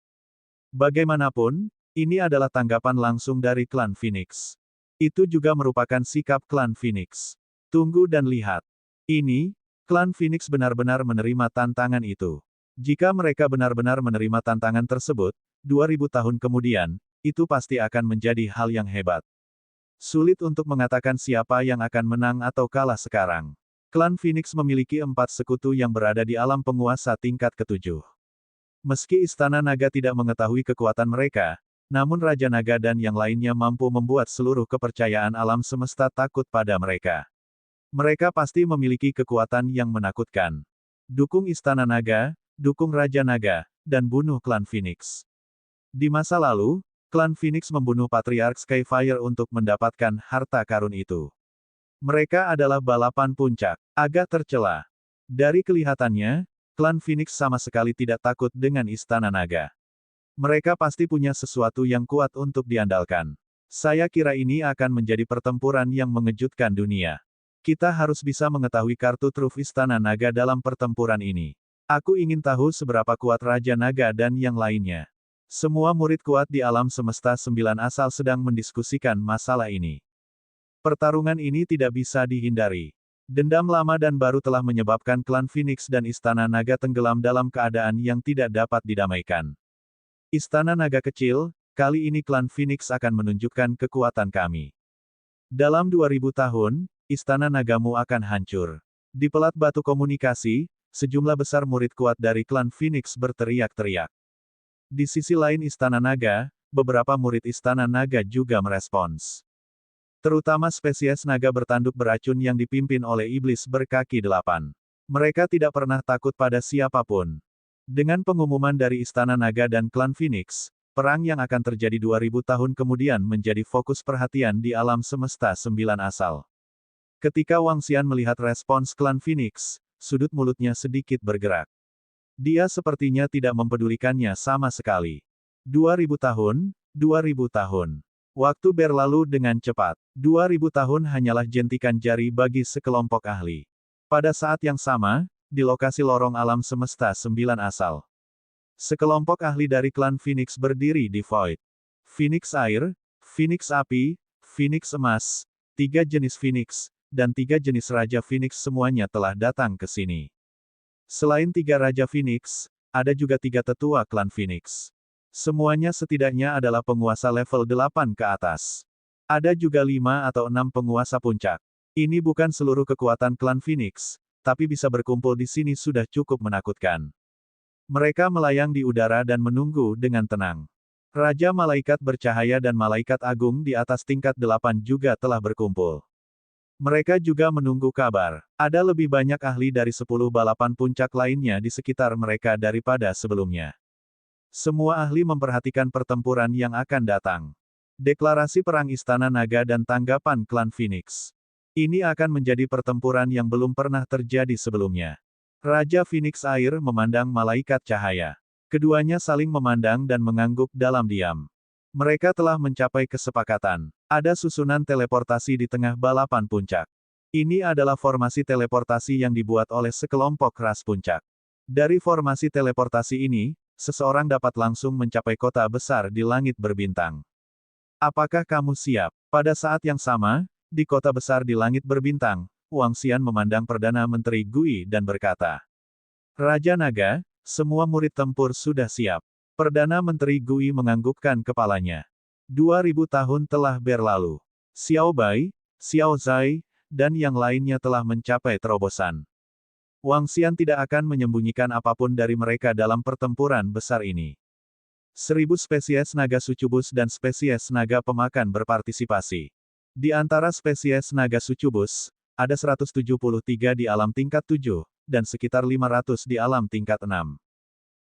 Bagaimanapun, ini adalah tanggapan langsung dari klan Phoenix. Itu juga merupakan sikap klan Phoenix. Tunggu dan lihat. Ini, klan Phoenix benar-benar menerima tantangan itu. Jika mereka benar-benar menerima tantangan tersebut, 2000 tahun kemudian, itu pasti akan menjadi hal yang hebat. Sulit untuk mengatakan siapa yang akan menang atau kalah sekarang. Klan Phoenix memiliki 4 sekutu yang berada di alam penguasa tingkat ke-7. Meski Istana Naga tidak mengetahui kekuatan mereka, namun Raja Naga dan yang lainnya mampu membuat seluruh kepercayaan alam semesta takut pada mereka. Mereka pasti memiliki kekuatan yang menakutkan. Dukung Istana Naga, dukung Raja Naga, dan bunuh klan Phoenix. Di masa lalu, klan Phoenix membunuh Patriark Skyfire untuk mendapatkan harta karun itu. Mereka adalah balapan puncak. Agak tercela. Dari kelihatannya, klan Phoenix sama sekali tidak takut dengan Istana Naga. Mereka pasti punya sesuatu yang kuat untuk diandalkan. Saya kira ini akan menjadi pertempuran yang mengejutkan dunia. Kita harus bisa mengetahui kartu truf Istana Naga dalam pertempuran ini. Aku ingin tahu seberapa kuat Raja Naga dan yang lainnya. Semua murid kuat di alam semesta 9 asal sedang mendiskusikan masalah ini. Pertarungan ini tidak bisa dihindari. Dendam lama dan baru telah menyebabkan klan Phoenix dan Istana Naga tenggelam dalam keadaan yang tidak dapat didamaikan. Istana Naga kecil, kali ini klan Phoenix akan menunjukkan kekuatan kami. Dalam 2000 tahun, Istana Nagamu akan hancur. Di pelat batu komunikasi, sejumlah besar murid kuat dari klan Phoenix berteriak-teriak. Di sisi lain Istana Naga, beberapa murid Istana Naga juga merespons. Terutama spesies naga bertanduk beracun yang dipimpin oleh iblis berkaki 8. Mereka tidak pernah takut pada siapapun. Dengan pengumuman dari Istana Naga dan klan Phoenix, perang yang akan terjadi 2000 tahun kemudian menjadi fokus perhatian di alam semesta 9 asal. Ketika Wang Xian melihat respons klan Phoenix, sudut mulutnya sedikit bergerak. Dia sepertinya tidak mempedulikannya sama sekali. 2000 tahun, 2000 tahun. Waktu berlalu dengan cepat. 2000 tahun hanyalah jentikan jari bagi sekelompok ahli. Pada saat yang sama, di lokasi lorong alam semesta 9 asal. Sekelompok ahli dari klan Phoenix berdiri di Void. Phoenix Air, Phoenix Api, Phoenix Emas, 3 jenis Phoenix, dan 3 jenis Raja Phoenix semuanya telah datang ke sini. Selain 3 Raja Phoenix, ada juga 3 tetua klan Phoenix. Semuanya setidaknya adalah penguasa level 8 ke atas. Ada juga 5 atau 6 penguasa puncak. Ini bukan seluruh kekuatan klan Phoenix, tapi bisa berkumpul di sini sudah cukup menakutkan. Mereka melayang di udara dan menunggu dengan tenang. Raja Malaikat Bercahaya dan Malaikat Agung di atas tingkat 8 juga telah berkumpul. Mereka juga menunggu kabar. Ada lebih banyak ahli dari 10 balapan puncak lainnya di sekitar mereka daripada sebelumnya. Semua ahli memperhatikan pertempuran yang akan datang. Deklarasi Perang Istana Naga dan tanggapan klan Phoenix. Ini akan menjadi pertempuran yang belum pernah terjadi sebelumnya. Raja Phoenix Air memandang Malaikat Cahaya. Keduanya saling memandang dan mengangguk dalam diam. Mereka telah mencapai kesepakatan. Ada susunan teleportasi di tengah balapan puncak. Ini adalah formasi teleportasi yang dibuat oleh sekelompok ras puncak. Dari formasi teleportasi ini, seseorang dapat langsung mencapai kota besar di langit berbintang. Apakah kamu siap? Pada saat yang sama, di kota besar di langit berbintang, Wang Xian memandang Perdana Menteri Gui dan berkata, Raja Naga, semua murid tempur sudah siap. Perdana Menteri Gui menganggukkan kepalanya. 2000 tahun telah berlalu. Xiao Bai, Xiao Zai, dan yang lainnya telah mencapai terobosan. Wang Xian tidak akan menyembunyikan apapun dari mereka dalam pertempuran besar ini. 1000 spesies naga sucubus dan spesies naga pemakan berpartisipasi. Di antara spesies naga sucubus, ada 173 di alam tingkat 7, dan sekitar 500 di alam tingkat 6.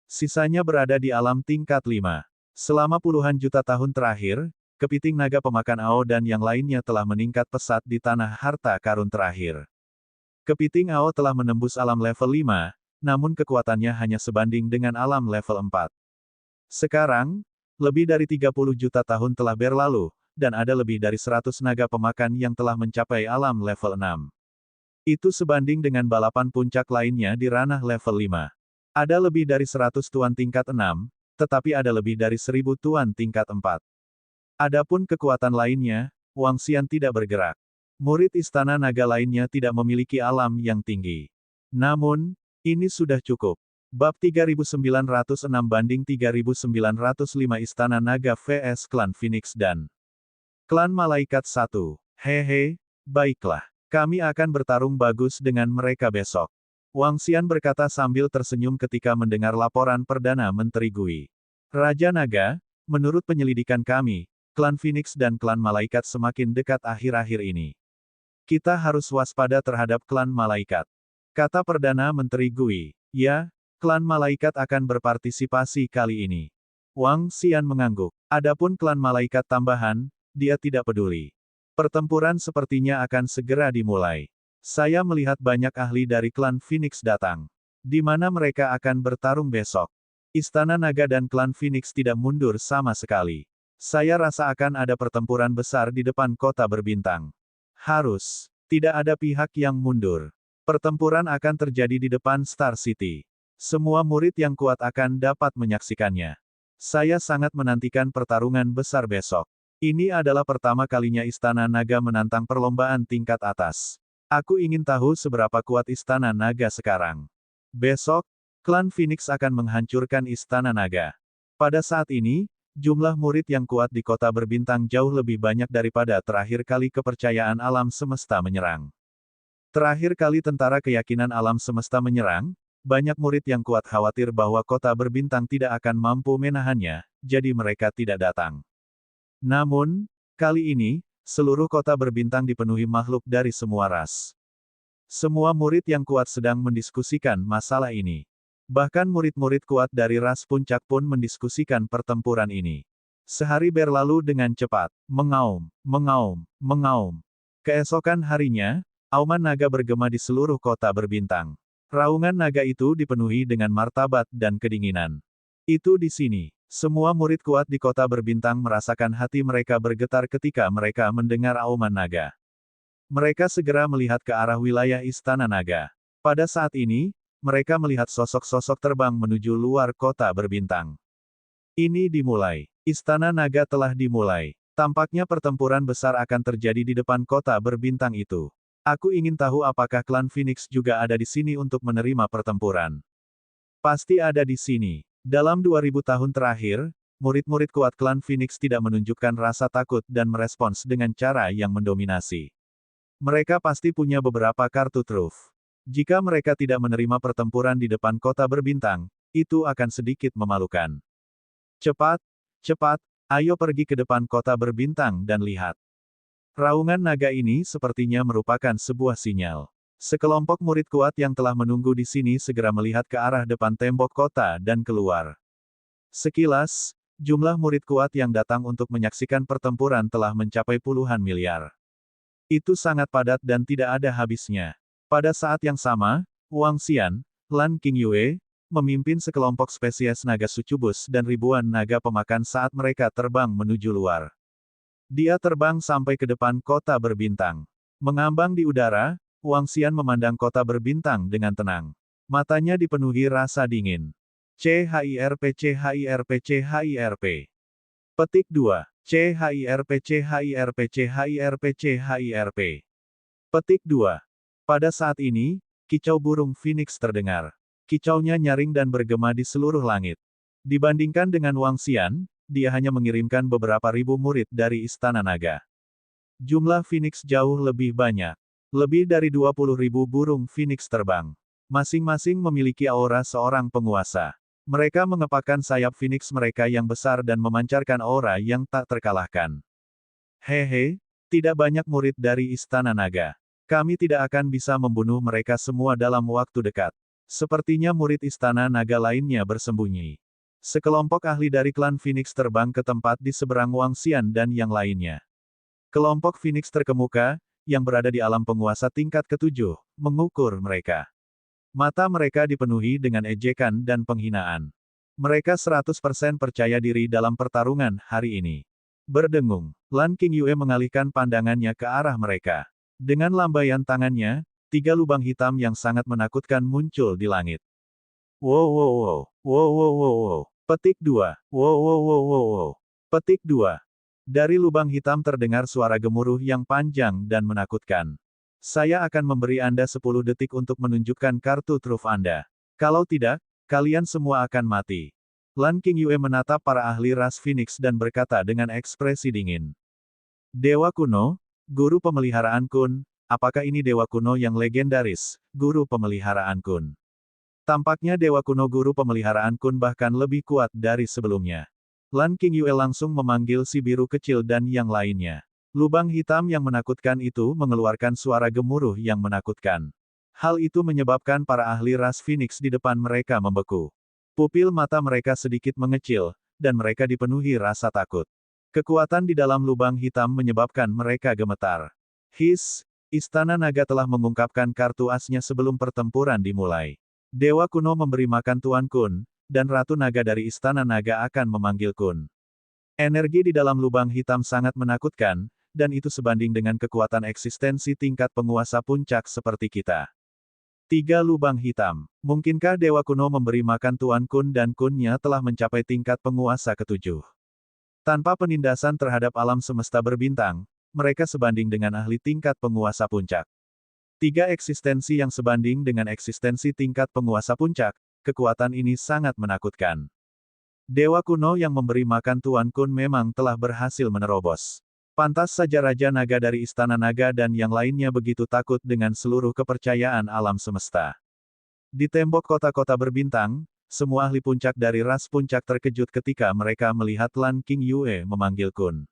Sisanya berada di alam tingkat 5. Selama puluhan juta tahun terakhir, kepiting naga pemakan Ao dan yang lainnya telah meningkat pesat di tanah harta karun terakhir. Kepiting Ao telah menembus alam level 5, namun kekuatannya hanya sebanding dengan alam level 4. Sekarang, lebih dari 30 juta tahun telah berlalu, dan ada lebih dari 100 naga pemakan yang telah mencapai alam level 6. Itu sebanding dengan balapan puncak lainnya di ranah level 5. Ada lebih dari 100 tuan tingkat 6, tetapi ada lebih dari 1000 tuan tingkat 4. Adapun kekuatan lainnya, Wang Xian tidak bergerak. Murid Istana Naga lainnya tidak memiliki alam yang tinggi. Namun, ini sudah cukup. Bab 3906 banding 3905 Istana Naga vs Klan Phoenix dan Klan Malaikat 1. Hehe, baiklah. Kami akan bertarung bagus dengan mereka besok. Wang Xian berkata sambil tersenyum ketika mendengar laporan Perdana Menteri Gui. Raja Naga, menurut penyelidikan kami, Klan Phoenix dan Klan Malaikat semakin dekat akhir-akhir ini. Kita harus waspada terhadap Klan Malaikat. Kata Perdana Menteri Gui. Ya, Klan Malaikat akan berpartisipasi kali ini. Wang Xian mengangguk. Adapun Klan Malaikat tambahan, dia tidak peduli. Pertempuran sepertinya akan segera dimulai. Saya melihat banyak ahli dari Klan Phoenix datang. Di mana mereka akan bertarung besok. Istana Naga dan Klan Phoenix tidak mundur sama sekali. Saya rasa akan ada pertempuran besar di depan kota berbintang. Harus. Tidak ada pihak yang mundur. Pertempuran akan terjadi di depan Star City. Semua murid yang kuat akan dapat menyaksikannya. Saya sangat menantikan pertarungan besar besok. Ini adalah pertama kalinya Istana Naga menantang perlombaan tingkat atas. Aku ingin tahu seberapa kuat Istana Naga sekarang. Besok, Klan Phoenix akan menghancurkan Istana Naga. Pada saat ini, jumlah murid yang kuat di kota berbintang jauh lebih banyak daripada terakhir kali kepercayaan alam semesta menyerang. Terakhir kali tentara keyakinan alam semesta menyerang, banyak murid yang kuat khawatir bahwa kota berbintang tidak akan mampu menahannya, jadi mereka tidak datang. Namun, kali ini, seluruh kota berbintang dipenuhi makhluk dari semua ras. Semua murid yang kuat sedang mendiskusikan masalah ini. Bahkan murid-murid kuat dari ras puncak pun mendiskusikan pertempuran ini. Sehari berlalu dengan cepat. Mengaum, mengaum, mengaum. Keesokan harinya, auman naga bergema di seluruh kota berbintang. Raungan naga itu dipenuhi dengan martabat dan kedinginan. Itu di sini. Semua murid kuat di kota berbintang merasakan hati mereka bergetar ketika mereka mendengar auman naga. Mereka segera melihat ke arah wilayah Istana Naga. Pada saat ini, mereka melihat sosok-sosok terbang menuju luar kota berbintang. Ini dimulai. Istana Naga telah dimulai. Tampaknya pertempuran besar akan terjadi di depan kota berbintang itu. Aku ingin tahu apakah Klan Phoenix juga ada di sini untuk menerima pertempuran. Pasti ada di sini. Dalam 2000 tahun terakhir, murid-murid kuat Klan Phoenix tidak menunjukkan rasa takut dan merespons dengan cara yang mendominasi. Mereka pasti punya beberapa kartu truf. Jika mereka tidak menerima pertempuran di depan kota berbintang, itu akan sedikit memalukan. Cepat, cepat, ayo pergi ke depan kota berbintang dan lihat. Raungan naga ini sepertinya merupakan sebuah sinyal. Sekelompok murid kuat yang telah menunggu di sini segera melihat ke arah depan tembok kota dan keluar. Sekilas, jumlah murid kuat yang datang untuk menyaksikan pertempuran telah mencapai puluhan miliar. Itu sangat padat dan tidak ada habisnya. Pada saat yang sama, Wang Xian, Lan Qingyue, memimpin sekelompok spesies naga sucubus dan ribuan naga pemakan saat mereka terbang menuju luar. Dia terbang sampai ke depan kota berbintang. Mengambang di udara, Wang Xian memandang kota berbintang dengan tenang. Matanya dipenuhi rasa dingin. CHIRP CHIRP CHIRP. Petik 2. CHIRP CHIRP CHIRP CHIRP. Petik 2. Pada saat ini, kicau burung Phoenix terdengar. Kicaunya nyaring dan bergema di seluruh langit. Dibandingkan dengan Wang Xian, dia hanya mengirimkan beberapa ribu murid dari Istana Naga. Jumlah Phoenix jauh lebih banyak. Lebih dari 20.000 burung Phoenix terbang. Masing-masing memiliki aura seorang penguasa. Mereka mengepakkan sayap Phoenix mereka yang besar dan memancarkan aura yang tak terkalahkan. Hehe, tidak banyak murid dari Istana Naga. Kami tidak akan bisa membunuh mereka semua dalam waktu dekat. Sepertinya murid Istana Naga lainnya bersembunyi. Sekelompok ahli dari Klan Phoenix terbang ke tempat di seberang Wang Xian dan yang lainnya. Kelompok Phoenix terkemuka, yang berada di alam penguasa tingkat ke-7, mengukur mereka. Mata mereka dipenuhi dengan ejekan dan penghinaan. Mereka 100% percaya diri dalam pertarungan hari ini. Berdengung, Lan Qingyue mengalihkan pandangannya ke arah mereka. Dengan lambaian tangannya, 3 lubang hitam yang sangat menakutkan muncul di langit. Wow wow wow, wow wow wow wow. Petik 2. Wow wow wow wow wow. Petik 2. Dari lubang hitam terdengar suara gemuruh yang panjang dan menakutkan. Saya akan memberi Anda 10 detik untuk menunjukkan kartu truf Anda. Kalau tidak, kalian semua akan mati. Lan King Yue menatap para ahli ras Phoenix dan berkata dengan ekspresi dingin. Dewa kuno, guru pemeliharaan Kun, apakah ini dewa kuno yang legendaris, guru pemeliharaan Kun? Tampaknya dewa kuno guru pemeliharaan Kun bahkan lebih kuat dari sebelumnya. Lan King Yue langsung memanggil si biru kecil dan yang lainnya. Lubang hitam yang menakutkan itu mengeluarkan suara gemuruh yang menakutkan. Hal itu menyebabkan para ahli ras Phoenix di depan mereka membeku. Pupil mata mereka sedikit mengecil, dan mereka dipenuhi rasa takut. Kekuatan di dalam lubang hitam menyebabkan mereka gemetar. Istana naga telah mengungkapkan kartu asnya sebelum pertempuran dimulai. Dewa kuno memberi makan Tuan Kun, dan Ratu Naga dari Istana Naga akan memanggil Kun. Energi di dalam lubang hitam sangat menakutkan, dan itu sebanding dengan kekuatan eksistensi tingkat penguasa puncak seperti kita. 3 lubang hitam. Mungkinkah Dewa kuno memberi makan Tuan Kun dan Kunnya telah mencapai tingkat penguasa ke-7? Tanpa penindasan terhadap alam semesta berbintang, mereka sebanding dengan ahli tingkat penguasa puncak. 3 eksistensi yang sebanding dengan eksistensi tingkat penguasa puncak, kekuatan ini sangat menakutkan. Dewa kuno yang memberi makan Tuan Kun memang telah berhasil menerobos. Pantas saja Raja Naga dari Istana Naga dan yang lainnya begitu takut dengan seluruh kepercayaan alam semesta. Di tembok kota-kota berbintang, semua ahli puncak dari ras puncak terkejut ketika mereka melihat Lan King Yue memanggil Kun.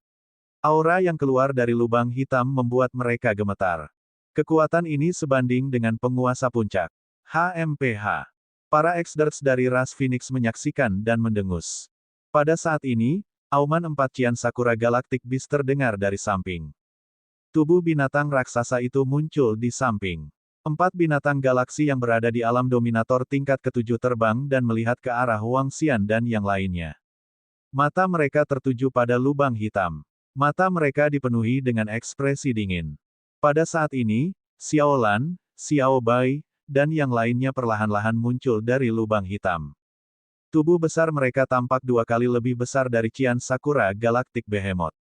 Aura yang keluar dari lubang hitam membuat mereka gemetar. Kekuatan ini sebanding dengan penguasa puncak. HMPH. Para exderts dari ras Phoenix menyaksikan dan mendengus. Pada saat ini, auman 4 Cian Sakura Galactic Beast terdengar dari samping. Tubuh binatang raksasa itu muncul di samping. 4 binatang galaksi yang berada di alam dominator tingkat ke-7 terbang dan melihat ke arah Wang Xian dan yang lainnya. Mata mereka tertuju pada lubang hitam. Mata mereka dipenuhi dengan ekspresi dingin. Pada saat ini, Xiao Lan, Xiao Bai, dan yang lainnya perlahan-lahan muncul dari lubang hitam. Tubuh besar mereka tampak 2 kali lebih besar dari Cian Sakura Galactic Behemoth.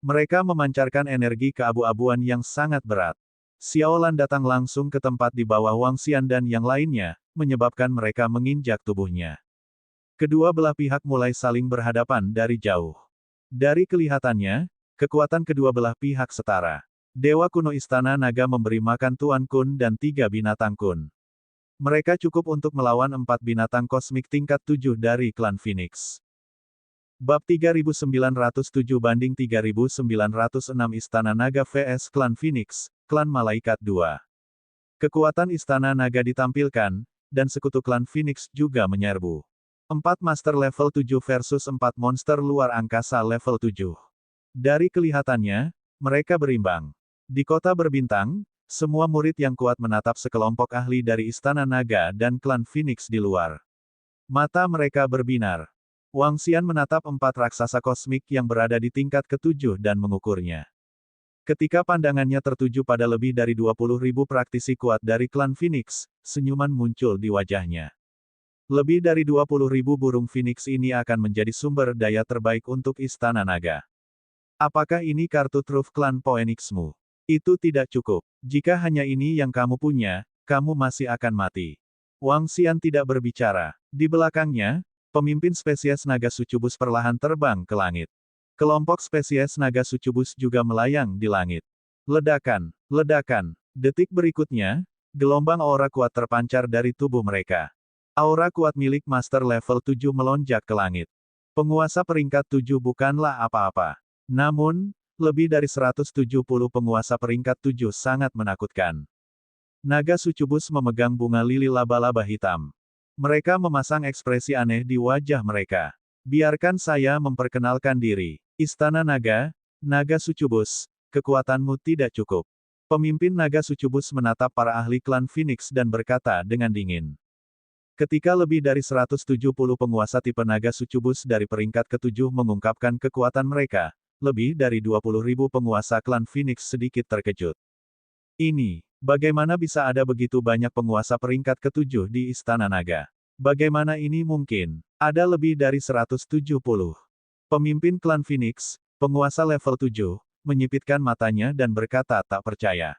Mereka memancarkan energi keabu-abuan yang sangat berat. Xiao Lan datang langsung ke tempat di bawah Wang Xian dan yang lainnya, menyebabkan mereka menginjak tubuhnya. Kedua belah pihak mulai saling berhadapan dari jauh. Dari kelihatannya, kekuatan kedua belah pihak setara. Dewa kuno Istana Naga memberi makan Tuan Kun dan 3 binatang Kun. Mereka cukup untuk melawan 4 binatang kosmik tingkat 7 dari klan Phoenix. Bab 3907 banding 3906 Istana Naga vs Klan Phoenix, Klan Malaikat 2. Kekuatan Istana Naga ditampilkan, dan sekutu Klan Phoenix juga menyerbu. 4 Master level 7 versus 4 monster luar angkasa level 7. Dari kelihatannya, mereka berimbang. Di kota berbintang, semua murid yang kuat menatap sekelompok ahli dari Istana Naga dan Klan Phoenix di luar. Mata mereka berbinar. Wang Xian menatap 4 raksasa kosmik yang berada di tingkat ke-7 dan mengukurnya. Ketika pandangannya tertuju pada lebih dari 20.000 praktisi kuat dari klan Phoenix, senyuman muncul di wajahnya. Lebih dari 20.000 burung Phoenix ini akan menjadi sumber daya terbaik untuk Istana Naga. Apakah ini kartu truf klan Phoenixmu? Itu tidak cukup. Jika hanya ini yang kamu punya, kamu masih akan mati. Wang Xian tidak berbicara. Di belakangnya, pemimpin spesies naga sucubus perlahan terbang ke langit. Kelompok spesies naga sucubus juga melayang di langit. Ledakan, ledakan. Detik berikutnya, gelombang aura kuat terpancar dari tubuh mereka. Aura kuat milik Master level 7 melonjak ke langit. Penguasa peringkat 7 bukanlah apa-apa. Namun, lebih dari 170 penguasa peringkat 7 sangat menakutkan. Naga sucubus memegang bunga lili laba-laba hitam. Mereka memasang ekspresi aneh di wajah mereka. Biarkan saya memperkenalkan diri. Istana Naga, Naga Sucubus, kekuatanmu tidak cukup. Pemimpin Naga Sucubus menatap para ahli klan Phoenix dan berkata dengan dingin. Ketika lebih dari 170 penguasa tipe Naga Sucubus dari peringkat ke-7 mengungkapkan kekuatan mereka, lebih dari 20.000 penguasa klan Phoenix sedikit terkejut. Ini Bagaimana bisa ada begitu banyak penguasa peringkat ketujuh di Istana Naga? Bagaimana ini mungkin? Ada lebih dari 170. Pemimpin klan Phoenix, penguasa level 7, menyipitkan matanya dan berkata tak percaya.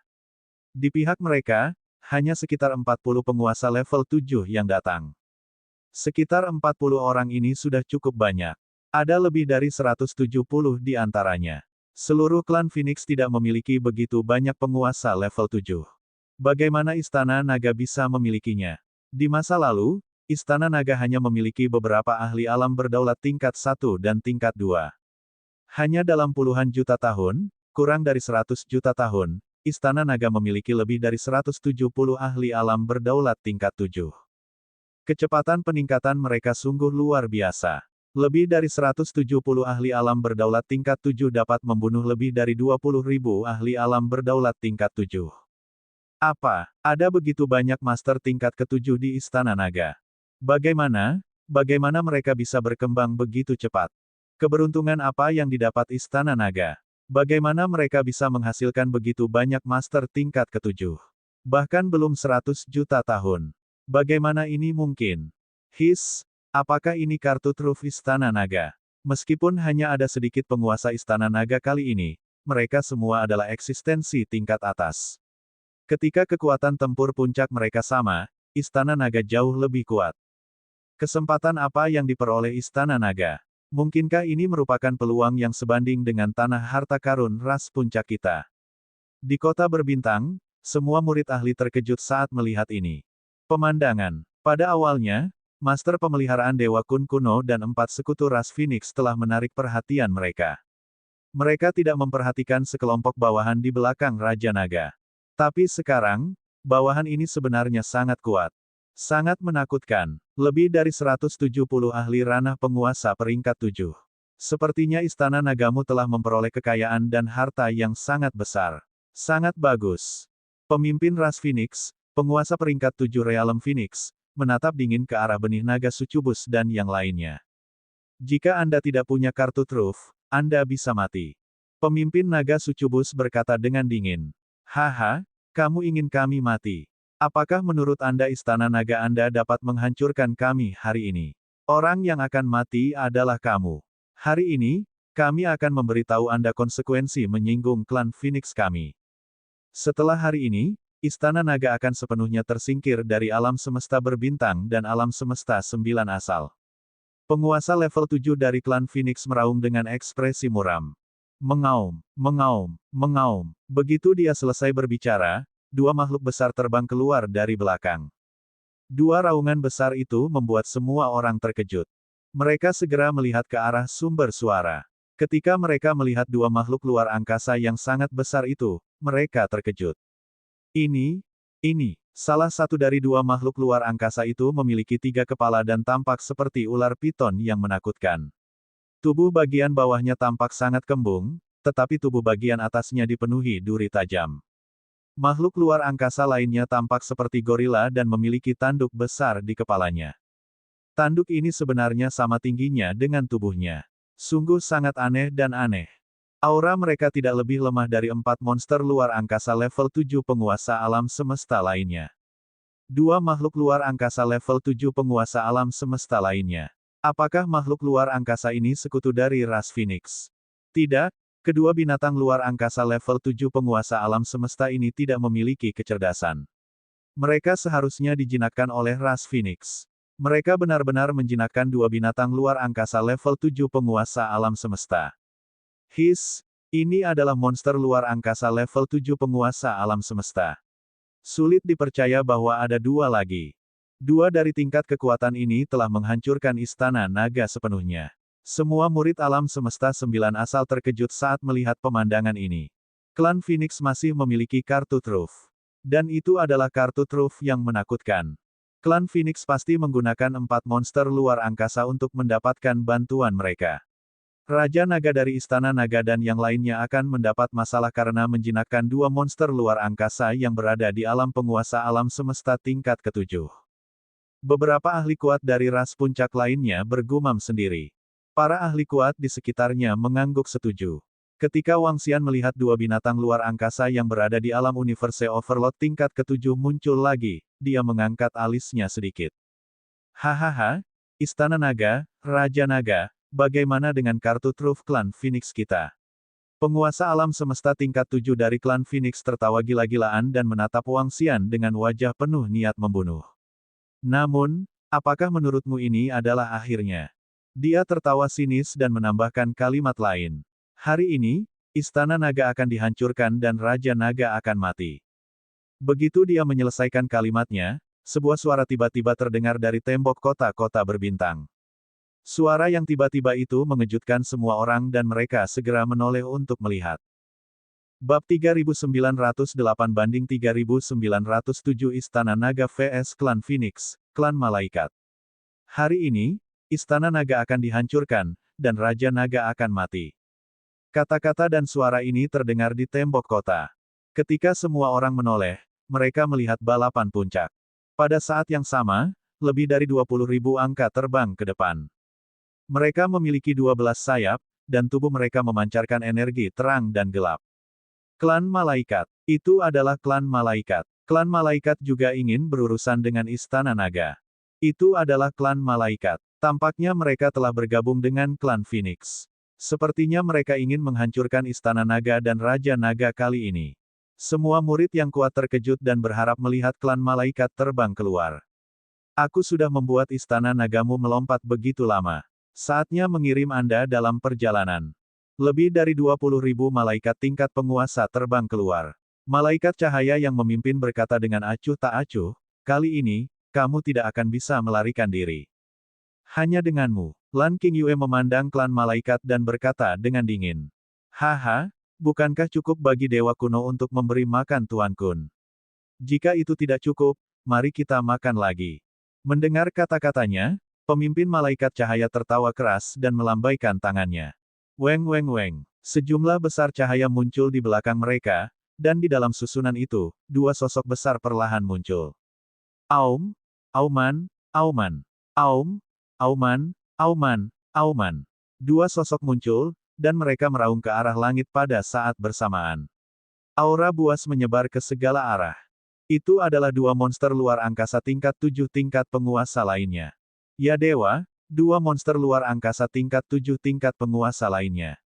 Di pihak mereka, hanya sekitar 40 penguasa level 7 yang datang. Sekitar 40 orang ini sudah cukup banyak. Ada lebih dari 170 di antaranya. Seluruh klan Phoenix tidak memiliki begitu banyak penguasa level 7. Bagaimana Istana Naga bisa memilikinya? Di masa lalu, Istana Naga hanya memiliki beberapa ahli alam berdaulat tingkat 1 dan tingkat 2. Hanya dalam puluhan juta tahun, kurang dari 100 juta tahun, Istana Naga memiliki lebih dari 170 ahli alam berdaulat tingkat 7. Kecepatan peningkatan mereka sungguh luar biasa. Lebih dari 170 ahli alam berdaulat tingkat 7 dapat membunuh lebih dari 20.000 ahli alam berdaulat tingkat 7. Apa? Ada begitu banyak master tingkat ketujuh di Istana Naga. Bagaimana mereka bisa berkembang begitu cepat? Keberuntungan apa yang didapat Istana Naga? Bagaimana mereka bisa menghasilkan begitu banyak master tingkat ketujuh? Bahkan belum 100 juta tahun. Bagaimana ini mungkin? Apakah ini kartu truf Istana Naga? Meskipun hanya ada sedikit penguasa Istana Naga kali ini, mereka semua adalah eksistensi tingkat atas. Ketika kekuatan tempur puncak mereka sama, Istana Naga jauh lebih kuat. Kesempatan apa yang diperoleh Istana Naga? Mungkinkah ini merupakan peluang yang sebanding dengan tanah harta karun ras puncak kita? Di kota berbintang, semua murid ahli terkejut saat melihat ini. Pemandangan. Pada awalnya, Master Pemeliharaan Dewa Kun kuno dan 4 sekutu ras Phoenix telah menarik perhatian mereka. Mereka tidak memperhatikan sekelompok bawahan di belakang Raja Naga. Tapi sekarang, bawahan ini sebenarnya sangat kuat. Sangat menakutkan. Lebih dari 170 ahli ranah penguasa peringkat 7. Sepertinya Istana Nagamu telah memperoleh kekayaan dan harta yang sangat besar. Sangat bagus. Pemimpin ras Phoenix, penguasa peringkat 7 Realm Phoenix, menatap dingin ke arah benih naga sucubus dan yang lainnya. Jika Anda tidak punya kartu truf, Anda bisa mati. Pemimpin naga sucubus berkata dengan dingin. Haha, kamu ingin kami mati. Apakah menurut Anda Istana Naga Anda dapat menghancurkan kami hari ini? Orang yang akan mati adalah kamu. Hari ini, kami akan memberitahu Anda konsekuensi menyinggung klan Phoenix kami. Setelah hari ini, Istana Naga akan sepenuhnya tersingkir dari alam semesta berbintang dan alam semesta 9 asal. Penguasa level 7 dari klan Phoenix meraung dengan ekspresi muram. Mengaum, mengaum, mengaum. Begitu dia selesai berbicara, 2 makhluk besar terbang keluar dari belakang. 2 raungan besar itu membuat semua orang terkejut. Mereka segera melihat ke arah sumber suara. Ketika mereka melihat 2 makhluk luar angkasa yang sangat besar itu, mereka terkejut. Ini, salah satu dari 2 makhluk luar angkasa itu memiliki 3 kepala dan tampak seperti ular piton yang menakutkan. Tubuh bagian bawahnya tampak sangat kembung, tetapi tubuh bagian atasnya dipenuhi duri tajam. Makhluk luar angkasa lainnya tampak seperti gorila dan memiliki tanduk besar di kepalanya. Tanduk ini sebenarnya sama tingginya dengan tubuhnya. Sungguh sangat aneh dan aneh. Aura mereka tidak lebih lemah dari 4 monster luar angkasa level 7 penguasa alam semesta lainnya. 2 makhluk luar angkasa level 7 penguasa alam semesta lainnya. Apakah makhluk luar angkasa ini sekutu dari ras Phoenix? Tidak, kedua binatang luar angkasa level 7 penguasa alam semesta ini tidak memiliki kecerdasan. Mereka seharusnya dijinakkan oleh ras Phoenix. Mereka benar-benar menjinakkan 2 binatang luar angkasa level 7 penguasa alam semesta. Ini adalah monster luar angkasa level 7 penguasa alam semesta. Sulit dipercaya bahwa ada 2 lagi. 2 dari tingkat kekuatan ini telah menghancurkan Istana Naga sepenuhnya. Semua murid alam semesta 9 asal terkejut saat melihat pemandangan ini. Klan Phoenix masih memiliki kartu truf. Dan itu adalah kartu truf yang menakutkan. Klan Phoenix pasti menggunakan 4 monster luar angkasa untuk mendapatkan bantuan mereka. Raja Naga dari Istana Naga dan yang lainnya akan mendapat masalah karena menjinakkan 2 monster luar angkasa yang berada di alam penguasa alam semesta tingkat ke-7. Beberapa ahli kuat dari ras puncak lainnya bergumam sendiri. Para ahli kuat di sekitarnya mengangguk setuju. Ketika Wang Xian melihat dua binatang luar angkasa yang berada di alam universe overload tingkat ketujuh muncul lagi, dia mengangkat alisnya sedikit. Hahaha, Istana Naga, Raja Naga, bagaimana dengan kartu truf klan Phoenix kita? Penguasa alam semesta tingkat 7 dari klan Phoenix tertawa gila-gilaan dan menatap Wang Xian dengan wajah penuh niat membunuh. Namun, apakah menurutmu ini adalah akhirnya? Dia tertawa sinis dan menambahkan kalimat lain. Hari ini, Istana Naga akan dihancurkan dan Raja Naga akan mati. Begitu dia menyelesaikan kalimatnya, sebuah suara tiba-tiba terdengar dari tembok kota-kota berbintang. Suara yang tiba-tiba itu mengejutkan semua orang dan mereka segera menoleh untuk melihat. Bab 3908 banding 3907 Istana Naga vs Klan Phoenix, Klan Malaikat. Hari ini, Istana Naga akan dihancurkan, dan Raja Naga akan mati. Kata-kata dan suara ini terdengar di tembok kota. Ketika semua orang menoleh, mereka melihat balapan puncak. Pada saat yang sama, lebih dari 20.000 angka terbang ke depan. Mereka memiliki 12 sayap, dan tubuh mereka memancarkan energi terang dan gelap. Klan Malaikat. Itu adalah klan Malaikat. Klan Malaikat juga ingin berurusan dengan Istana Naga. Itu adalah klan Malaikat. Tampaknya mereka telah bergabung dengan klan Phoenix. Sepertinya mereka ingin menghancurkan Istana Naga dan Raja Naga kali ini. Semua murid yang kuat terkejut dan berharap melihat klan Malaikat terbang keluar. Aku sudah membuat Istana Nagamu melompat begitu lama. Saatnya mengirim Anda dalam perjalanan. Lebih dari 20.000 malaikat tingkat penguasa terbang keluar. Malaikat cahaya yang memimpin berkata dengan acuh tak acuh, kali ini, kamu tidak akan bisa melarikan diri. Hanya denganmu. Lan King Yue memandang klan malaikat dan berkata dengan dingin. Haha, bukankah cukup bagi dewa kuno untuk memberi makan Tuan Kun? Jika itu tidak cukup, mari kita makan lagi. Mendengar kata-katanya, pemimpin malaikat cahaya tertawa keras dan melambaikan tangannya. Weng weng weng. Sejumlah besar cahaya muncul di belakang mereka, dan di dalam susunan itu, dua sosok besar perlahan muncul. Aum, Auman, Auman. Aum, Auman, Auman, Auman. Dua sosok muncul, dan mereka meraung ke arah langit pada saat bersamaan. Aura buas menyebar ke segala arah. Itu adalah dua monster luar angkasa tingkat 7 tingkat penguasa lainnya. Ya dewa, dua monster luar angkasa tingkat 7 tingkat penguasa lainnya.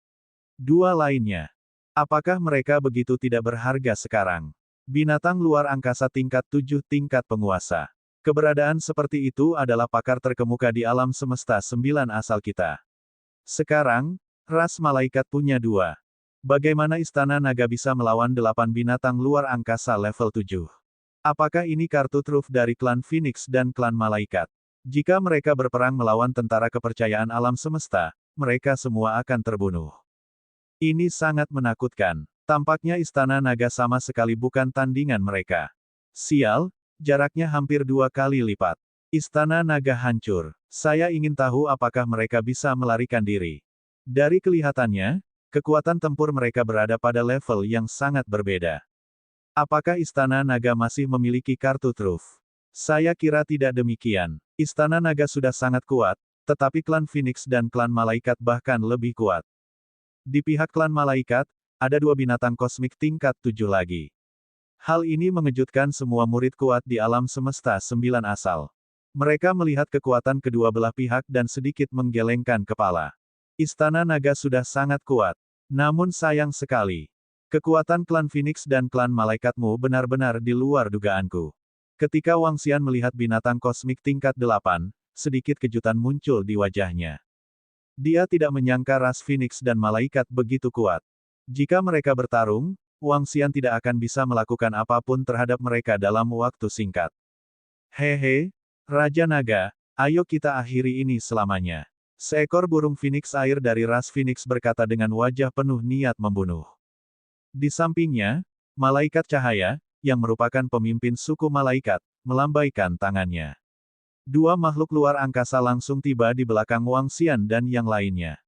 Dua lainnya. Apakah mereka begitu tidak berharga sekarang? Binatang luar angkasa tingkat 7 tingkat penguasa. Keberadaan seperti itu adalah pakar terkemuka di alam semesta 9 asal kita. Sekarang, ras malaikat punya dua. Bagaimana Istana Naga bisa melawan 8 binatang luar angkasa level 7? Apakah ini kartu truf dari klan Phoenix dan klan malaikat? Jika mereka berperang melawan tentara kepercayaan alam semesta, mereka semua akan terbunuh. Ini sangat menakutkan. Tampaknya Istana Naga sama sekali bukan tandingan mereka. Sial, jaraknya hampir 2 kali lipat. Istana Naga hancur. Saya ingin tahu apakah mereka bisa melarikan diri. Dari kelihatannya, kekuatan tempur mereka berada pada level yang sangat berbeda. Apakah Istana Naga masih memiliki kartu truf? Saya kira tidak demikian. Istana Naga sudah sangat kuat, tetapi klan Phoenix dan klan Malaikat bahkan lebih kuat. Di pihak klan Malaikat, ada dua binatang kosmik tingkat 7 lagi. Hal ini mengejutkan semua murid kuat di alam semesta 9 asal. Mereka melihat kekuatan kedua belah pihak dan sedikit menggelengkan kepala. Istana Naga sudah sangat kuat. Namun sayang sekali. Kekuatan klan Phoenix dan klan Malaikatmu benar-benar di luar dugaanku. Ketika Wang Xian melihat binatang kosmik tingkat 8, sedikit kejutan muncul di wajahnya. Dia tidak menyangka ras Phoenix dan Malaikat begitu kuat. Jika mereka bertarung, Wang Xian tidak akan bisa melakukan apapun terhadap mereka dalam waktu singkat. Hehe, Raja Naga, ayo kita akhiri ini selamanya. Seekor burung Phoenix air dari ras Phoenix berkata dengan wajah penuh niat membunuh. Di sampingnya, Malaikat Cahaya, yang merupakan pemimpin suku malaikat, melambaikan tangannya. Dua makhluk luar angkasa langsung tiba di belakang Wang Xian dan yang lainnya.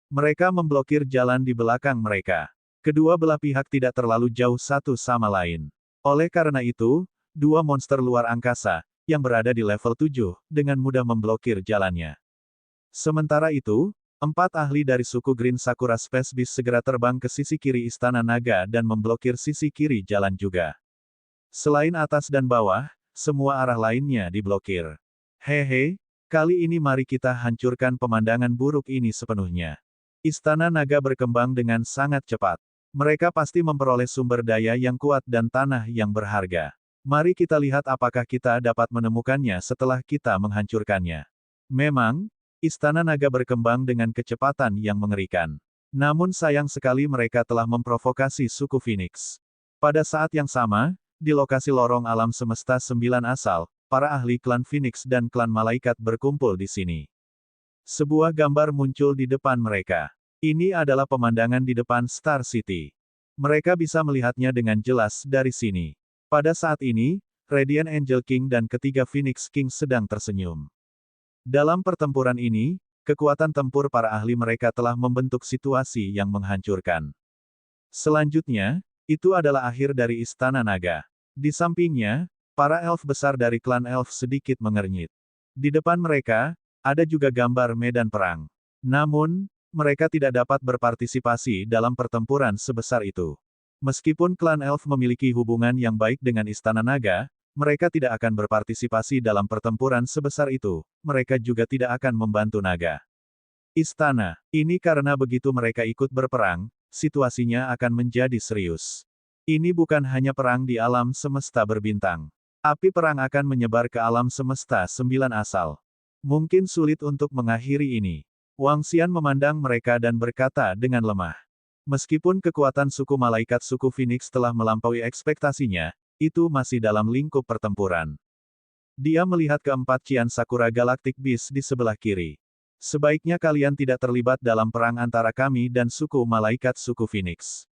Mereka memblokir jalan di belakang mereka. Kedua belah pihak tidak terlalu jauh satu sama lain. Oleh karena itu, dua monster luar angkasa, yang berada di level 7, dengan mudah memblokir jalannya. Sementara itu, 4 ahli dari suku Green Sakura Space Beast segera terbang ke sisi kiri Istana Naga dan memblokir sisi kiri jalan juga. Selain atas dan bawah, semua arah lainnya diblokir. Hehe, kali ini mari kita hancurkan pemandangan buruk ini sepenuhnya. Istana Naga berkembang dengan sangat cepat. Mereka pasti memperoleh sumber daya yang kuat dan tanah yang berharga. Mari kita lihat apakah kita dapat menemukannya setelah kita menghancurkannya. Memang, Istana Naga berkembang dengan kecepatan yang mengerikan. Namun sayang sekali mereka telah memprovokasi suku Phoenix. Pada saat yang sama, di lokasi lorong alam semesta 9 asal, para ahli klan Phoenix dan klan Malaikat berkumpul di sini. Sebuah gambar muncul di depan mereka. Ini adalah pemandangan di depan Star City. Mereka bisa melihatnya dengan jelas dari sini. Pada saat ini, Radiant Angel King dan ketiga Phoenix King sedang tersenyum. Dalam pertempuran ini, kekuatan tempur para ahli mereka telah membentuk situasi yang menghancurkan. Selanjutnya, itu adalah akhir dari Istana Naga. Di sampingnya, para elf besar dari klan elf sedikit mengernyit. Di depan mereka, ada juga gambar medan perang. Namun, mereka tidak dapat berpartisipasi dalam pertempuran sebesar itu. Meskipun klan elf memiliki hubungan yang baik dengan Istana Naga, mereka tidak akan berpartisipasi dalam pertempuran sebesar itu, mereka juga tidak akan membantu naga. Istana, ini karena begitu mereka ikut berperang, situasinya akan menjadi serius. Ini bukan hanya perang di alam semesta berbintang. Api perang akan menyebar ke alam semesta 9 asal. Mungkin sulit untuk mengakhiri ini. Wang Xian memandang mereka dan berkata dengan lemah. Meskipun kekuatan suku malaikat suku Phoenix telah melampaui ekspektasinya, itu masih dalam lingkup pertempuran. Dia melihat keempat Cian Sakura Galactic Beast di sebelah kiri. Sebaiknya kalian tidak terlibat dalam perang antara kami dan suku malaikat suku Phoenix.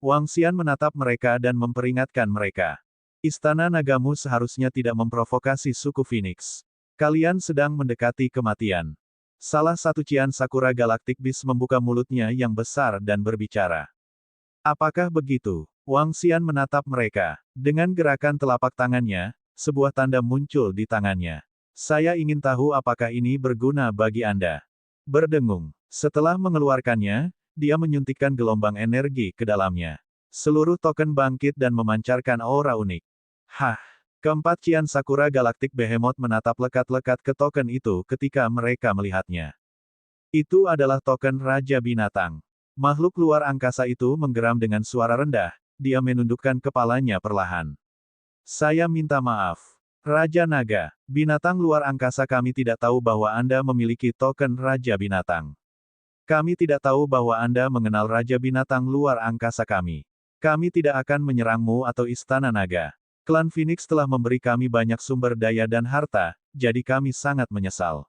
Wang Xian menatap mereka dan memperingatkan mereka. Istana Nagamu seharusnya tidak memprovokasi suku Phoenix. Kalian sedang mendekati kematian. Salah satu Cian Sakura Galactic Beast membuka mulutnya yang besar dan berbicara. Apakah begitu? Wang Xian menatap mereka. Dengan gerakan telapak tangannya, sebuah tanda muncul di tangannya. Saya ingin tahu apakah ini berguna bagi Anda. Berdengung. Setelah mengeluarkannya, dia menyuntikkan gelombang energi ke dalamnya. Seluruh token bangkit dan memancarkan aura unik. Hah! Keempat Cian Sakura Galactic Behemoth menatap lekat-lekat ke token itu ketika mereka melihatnya. Itu adalah token Raja Binatang. Makhluk luar angkasa itu menggeram dengan suara rendah, dia menundukkan kepalanya perlahan. Saya minta maaf. Raja Naga, binatang luar angkasa kami tidak tahu bahwa Anda memiliki token Raja Binatang. Kami tidak tahu bahwa Anda mengenal Raja Binatang luar angkasa kami. Kami tidak akan menyerangmu atau Istana Naga. Klan Phoenix telah memberi kami banyak sumber daya dan harta, jadi kami sangat menyesal.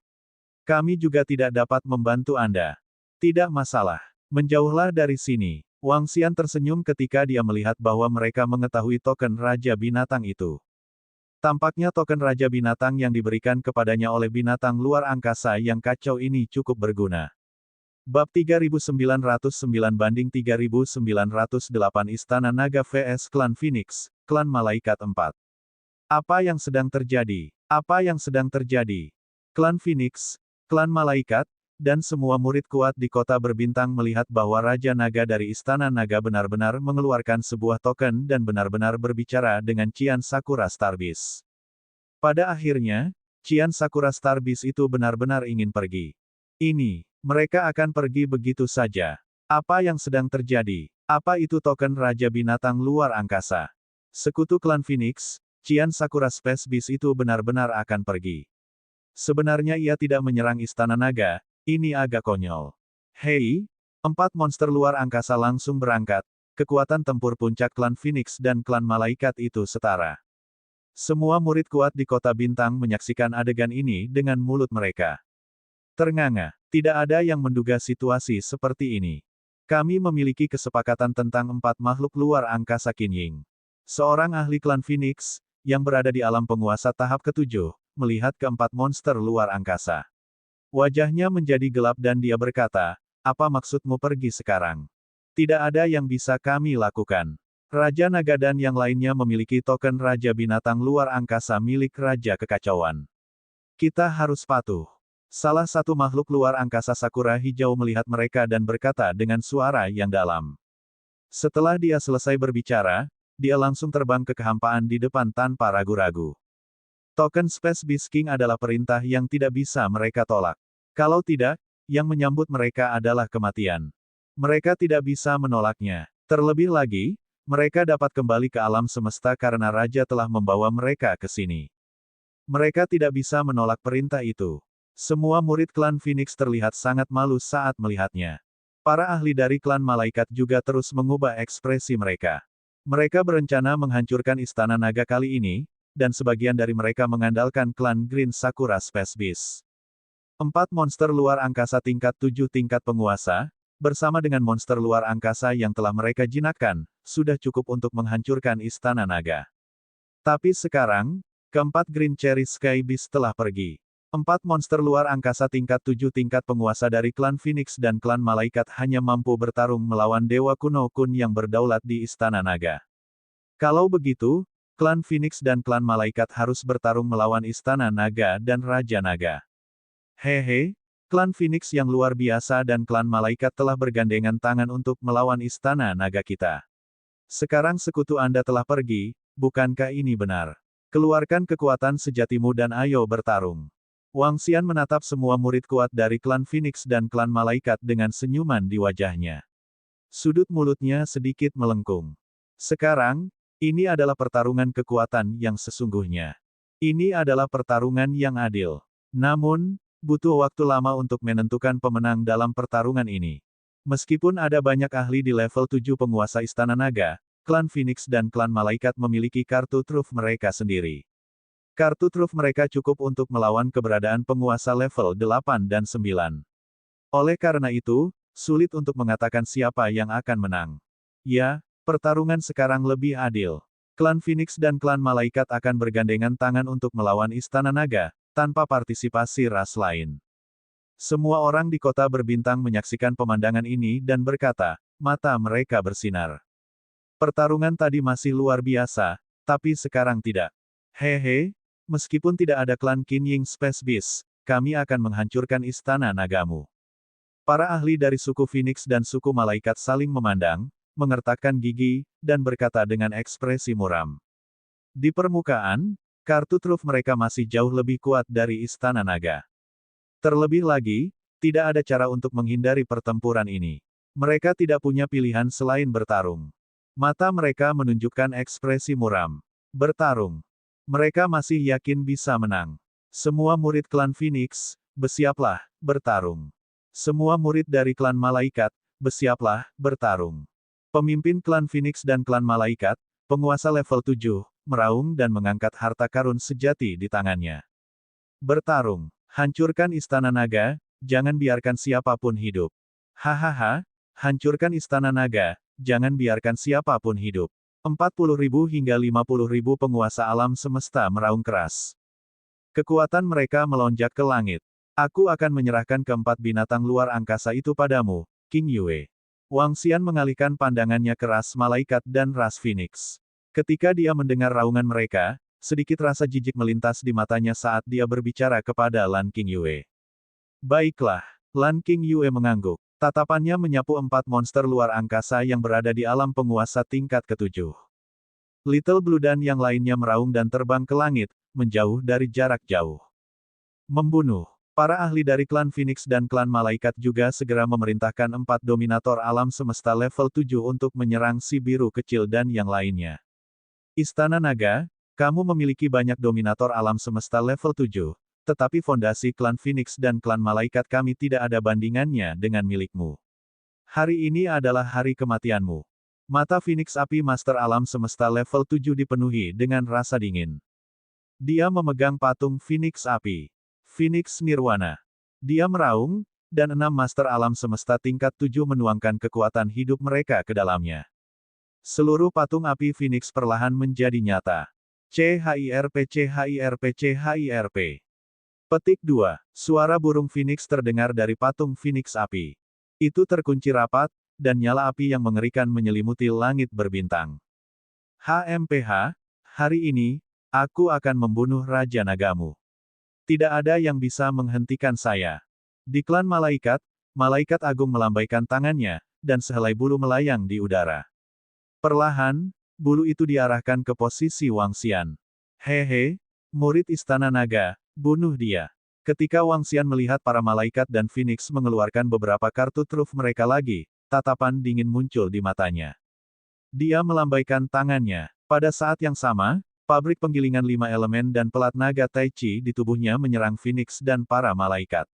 Kami juga tidak dapat membantu Anda. Tidak masalah. Menjauhlah dari sini. Wang Xian tersenyum ketika dia melihat bahwa mereka mengetahui token Raja Binatang itu. Tampaknya token Raja Binatang yang diberikan kepadanya oleh binatang luar angkasa yang kacau ini cukup berguna. Bab 3909/3908 Istana Naga vs Klan Phoenix, Klan Malaikat 4. Apa yang sedang terjadi? Apa yang sedang terjadi? Klan Phoenix, Klan Malaikat, dan semua murid kuat di kota berbintang melihat bahwa Raja Naga dari Istana Naga benar-benar mengeluarkan sebuah token dan benar-benar berbicara dengan Cian Sakura Star Beast. Pada akhirnya, Cian Sakura Star Beast itu benar-benar ingin pergi. Mereka akan pergi begitu saja. Apa yang sedang terjadi? Apa itu token Raja Binatang luar angkasa? Sekutu Klan Phoenix, Cian Sakura Space Beast itu benar-benar akan pergi. Sebenarnya ia tidak menyerang Istana Naga, ini agak konyol. Hei, 4 monster luar angkasa langsung berangkat, kekuatan tempur puncak Klan Phoenix dan Klan Malaikat itu setara. Semua murid kuat di kota bintang menyaksikan adegan ini dengan mulut mereka ternganga. Tidak ada yang menduga situasi seperti ini. Kami memiliki kesepakatan tentang 4 makhluk luar angkasa Qinying. Seorang ahli klan Phoenix, yang berada di alam penguasa tahap ke-7, melihat keempat monster luar angkasa. Wajahnya menjadi gelap dan dia berkata, apa maksudmu pergi sekarang? Tidak ada yang bisa kami lakukan. Raja Naga dan yang lainnya memiliki token Raja Binatang luar angkasa milik Raja Kekacauan. Kita harus patuh. Salah satu makhluk luar angkasa sakura hijau melihat mereka dan berkata dengan suara yang dalam. Setelah dia selesai berbicara, dia langsung terbang ke kehampaan di depan tanpa ragu-ragu. Token Space Beast King adalah perintah yang tidak bisa mereka tolak. Kalau tidak, yang menyambut mereka adalah kematian. Mereka tidak bisa menolaknya. Terlebih lagi, mereka dapat kembali ke alam semesta karena Raja telah membawa mereka ke sini. Mereka tidak bisa menolak perintah itu. Semua murid klan Phoenix terlihat sangat malu saat melihatnya. Para ahli dari klan malaikat juga terus mengubah ekspresi mereka. Mereka berencana menghancurkan istana naga kali ini, dan sebagian dari mereka mengandalkan klan Green Sakura Space Beast. 4 monster luar angkasa tingkat 7 tingkat penguasa, bersama dengan monster luar angkasa yang telah mereka jinakkan, sudah cukup untuk menghancurkan istana naga. Tapi sekarang, keempat Green Cherry Sky Beast telah pergi. 4 monster luar angkasa tingkat 7 tingkat penguasa dari klan Phoenix dan klan malaikat hanya mampu bertarung melawan Dewa Kuno Kun yang berdaulat di istana naga. Kalau begitu, klan Phoenix dan klan malaikat harus bertarung melawan istana naga dan Raja Naga. Hehe, klan Phoenix yang luar biasa dan klan malaikat telah bergandengan tangan untuk melawan istana naga kita. Sekarang sekutu Anda telah pergi, bukankah ini benar? Keluarkan kekuatan sejatimu dan ayo bertarung. Wang Xian menatap semua murid kuat dari klan Phoenix dan klan malaikat dengan senyuman di wajahnya. Sudut mulutnya sedikit melengkung. Sekarang, ini adalah pertarungan kekuatan yang sesungguhnya. Ini adalah pertarungan yang adil. Namun, butuh waktu lama untuk menentukan pemenang dalam pertarungan ini. Meskipun ada banyak ahli di level 7 penguasa Istana Naga, klan Phoenix dan klan malaikat memiliki kartu truf mereka sendiri. Kartu truf mereka cukup untuk melawan keberadaan penguasa level 8 dan 9. Oleh karena itu, sulit untuk mengatakan siapa yang akan menang. Ya, pertarungan sekarang lebih adil. Klan Phoenix dan klan malaikat akan bergandengan tangan untuk melawan Istana Naga, tanpa partisipasi ras lain. Semua orang di kota berbintang menyaksikan pemandangan ini dan berkata, mata mereka bersinar. Pertarungan tadi masih luar biasa, tapi sekarang tidak. Hehe. Meskipun tidak ada klan Qin Ying Space Beast, kami akan menghancurkan istana nagamu. Para ahli dari suku Phoenix dan suku malaikat saling memandang, mengertakkan gigi, dan berkata dengan ekspresi muram. Di permukaan, kartu truf mereka masih jauh lebih kuat dari istana naga. Terlebih lagi, tidak ada cara untuk menghindari pertempuran ini. Mereka tidak punya pilihan selain bertarung. Mata mereka menunjukkan ekspresi muram. Bertarung. Mereka masih yakin bisa menang. Semua murid klan Phoenix, bersiaplah, bertarung. Semua murid dari klan malaikat, bersiaplah, bertarung. Pemimpin klan Phoenix dan klan malaikat, penguasa level 7, meraung dan mengangkat harta karun sejati di tangannya. Bertarung. Hancurkan istana naga, jangan biarkan siapapun hidup. Hahaha, hancurkan istana naga, jangan biarkan siapapun hidup. 40.000 hingga 50.000 penguasa alam semesta meraung keras. Kekuatan mereka melonjak ke langit. Aku akan menyerahkan keempat binatang luar angkasa itu padamu, King Yue. Wang Xian mengalihkan pandangannya ke ras malaikat dan ras Phoenix. Ketika dia mendengar raungan mereka, sedikit rasa jijik melintas di matanya saat dia berbicara kepada Lan King Yue. Baiklah, Lan King Yue mengangguk. Tatapannya menyapu 4 monster luar angkasa yang berada di alam penguasa tingkat ke-7. Little Blue dan yang lainnya meraung dan terbang ke langit, menjauh dari jarak jauh. Membunuh. Para ahli dari klan Phoenix dan klan malaikat juga segera memerintahkan 4 dominator alam semesta level 7 untuk menyerang si biru kecil dan yang lainnya. Istana Naga, kamu memiliki banyak dominator alam semesta level 7. Tetapi fondasi klan Phoenix dan klan malaikat kami tidak ada bandingannya dengan milikmu. Hari ini adalah hari kematianmu. Mata Phoenix Api Master Alam Semesta level 7 dipenuhi dengan rasa dingin. Dia memegang patung Phoenix Api. Phoenix Nirwana. Dia meraung, dan 6 Master Alam Semesta tingkat 7 menuangkan kekuatan hidup mereka ke dalamnya. Seluruh patung api Phoenix perlahan menjadi nyata. CHIRP CHIRP CHIRP. Petik 2. Suara burung Phoenix terdengar dari patung Phoenix Api. Itu terkunci rapat, dan nyala api yang mengerikan menyelimuti langit berbintang. HMPH, hari ini, aku akan membunuh Raja Nagamu. Tidak ada yang bisa menghentikan saya. Di klan malaikat, malaikat agung melambaikan tangannya, dan sehelai bulu melayang di udara. Perlahan, bulu itu diarahkan ke posisi Wang Xian. Hehe, murid Istana Naga, bunuh dia. Ketika Wang Xian melihat para malaikat dan Phoenix mengeluarkan beberapa kartu truf mereka lagi, tatapan dingin muncul di matanya. Dia melambaikan tangannya. Pada saat yang sama, pabrik penggilingan 5 elemen dan pelat naga Tai Chi di tubuhnya menyerang Phoenix dan para malaikat.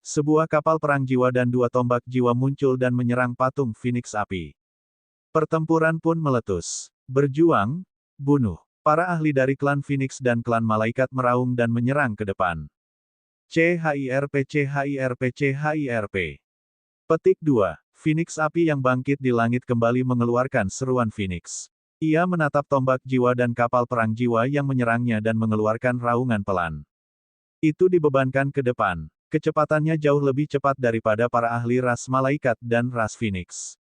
Sebuah kapal perang jiwa dan 2 tombak jiwa muncul dan menyerang patung Phoenix api. Pertempuran pun meletus. Berjuang, bunuh. Para ahli dari klan Phoenix dan klan malaikat meraung dan menyerang ke depan. CHIRP CHIRP CHIRP. Petik 2. Phoenix api yang bangkit di langit kembali mengeluarkan seruan Phoenix. Ia menatap tombak jiwa dan kapal perang jiwa yang menyerangnya dan mengeluarkan raungan pelan. Itu dibebankan ke depan. Kecepatannya jauh lebih cepat daripada para ahli ras malaikat dan ras Phoenix.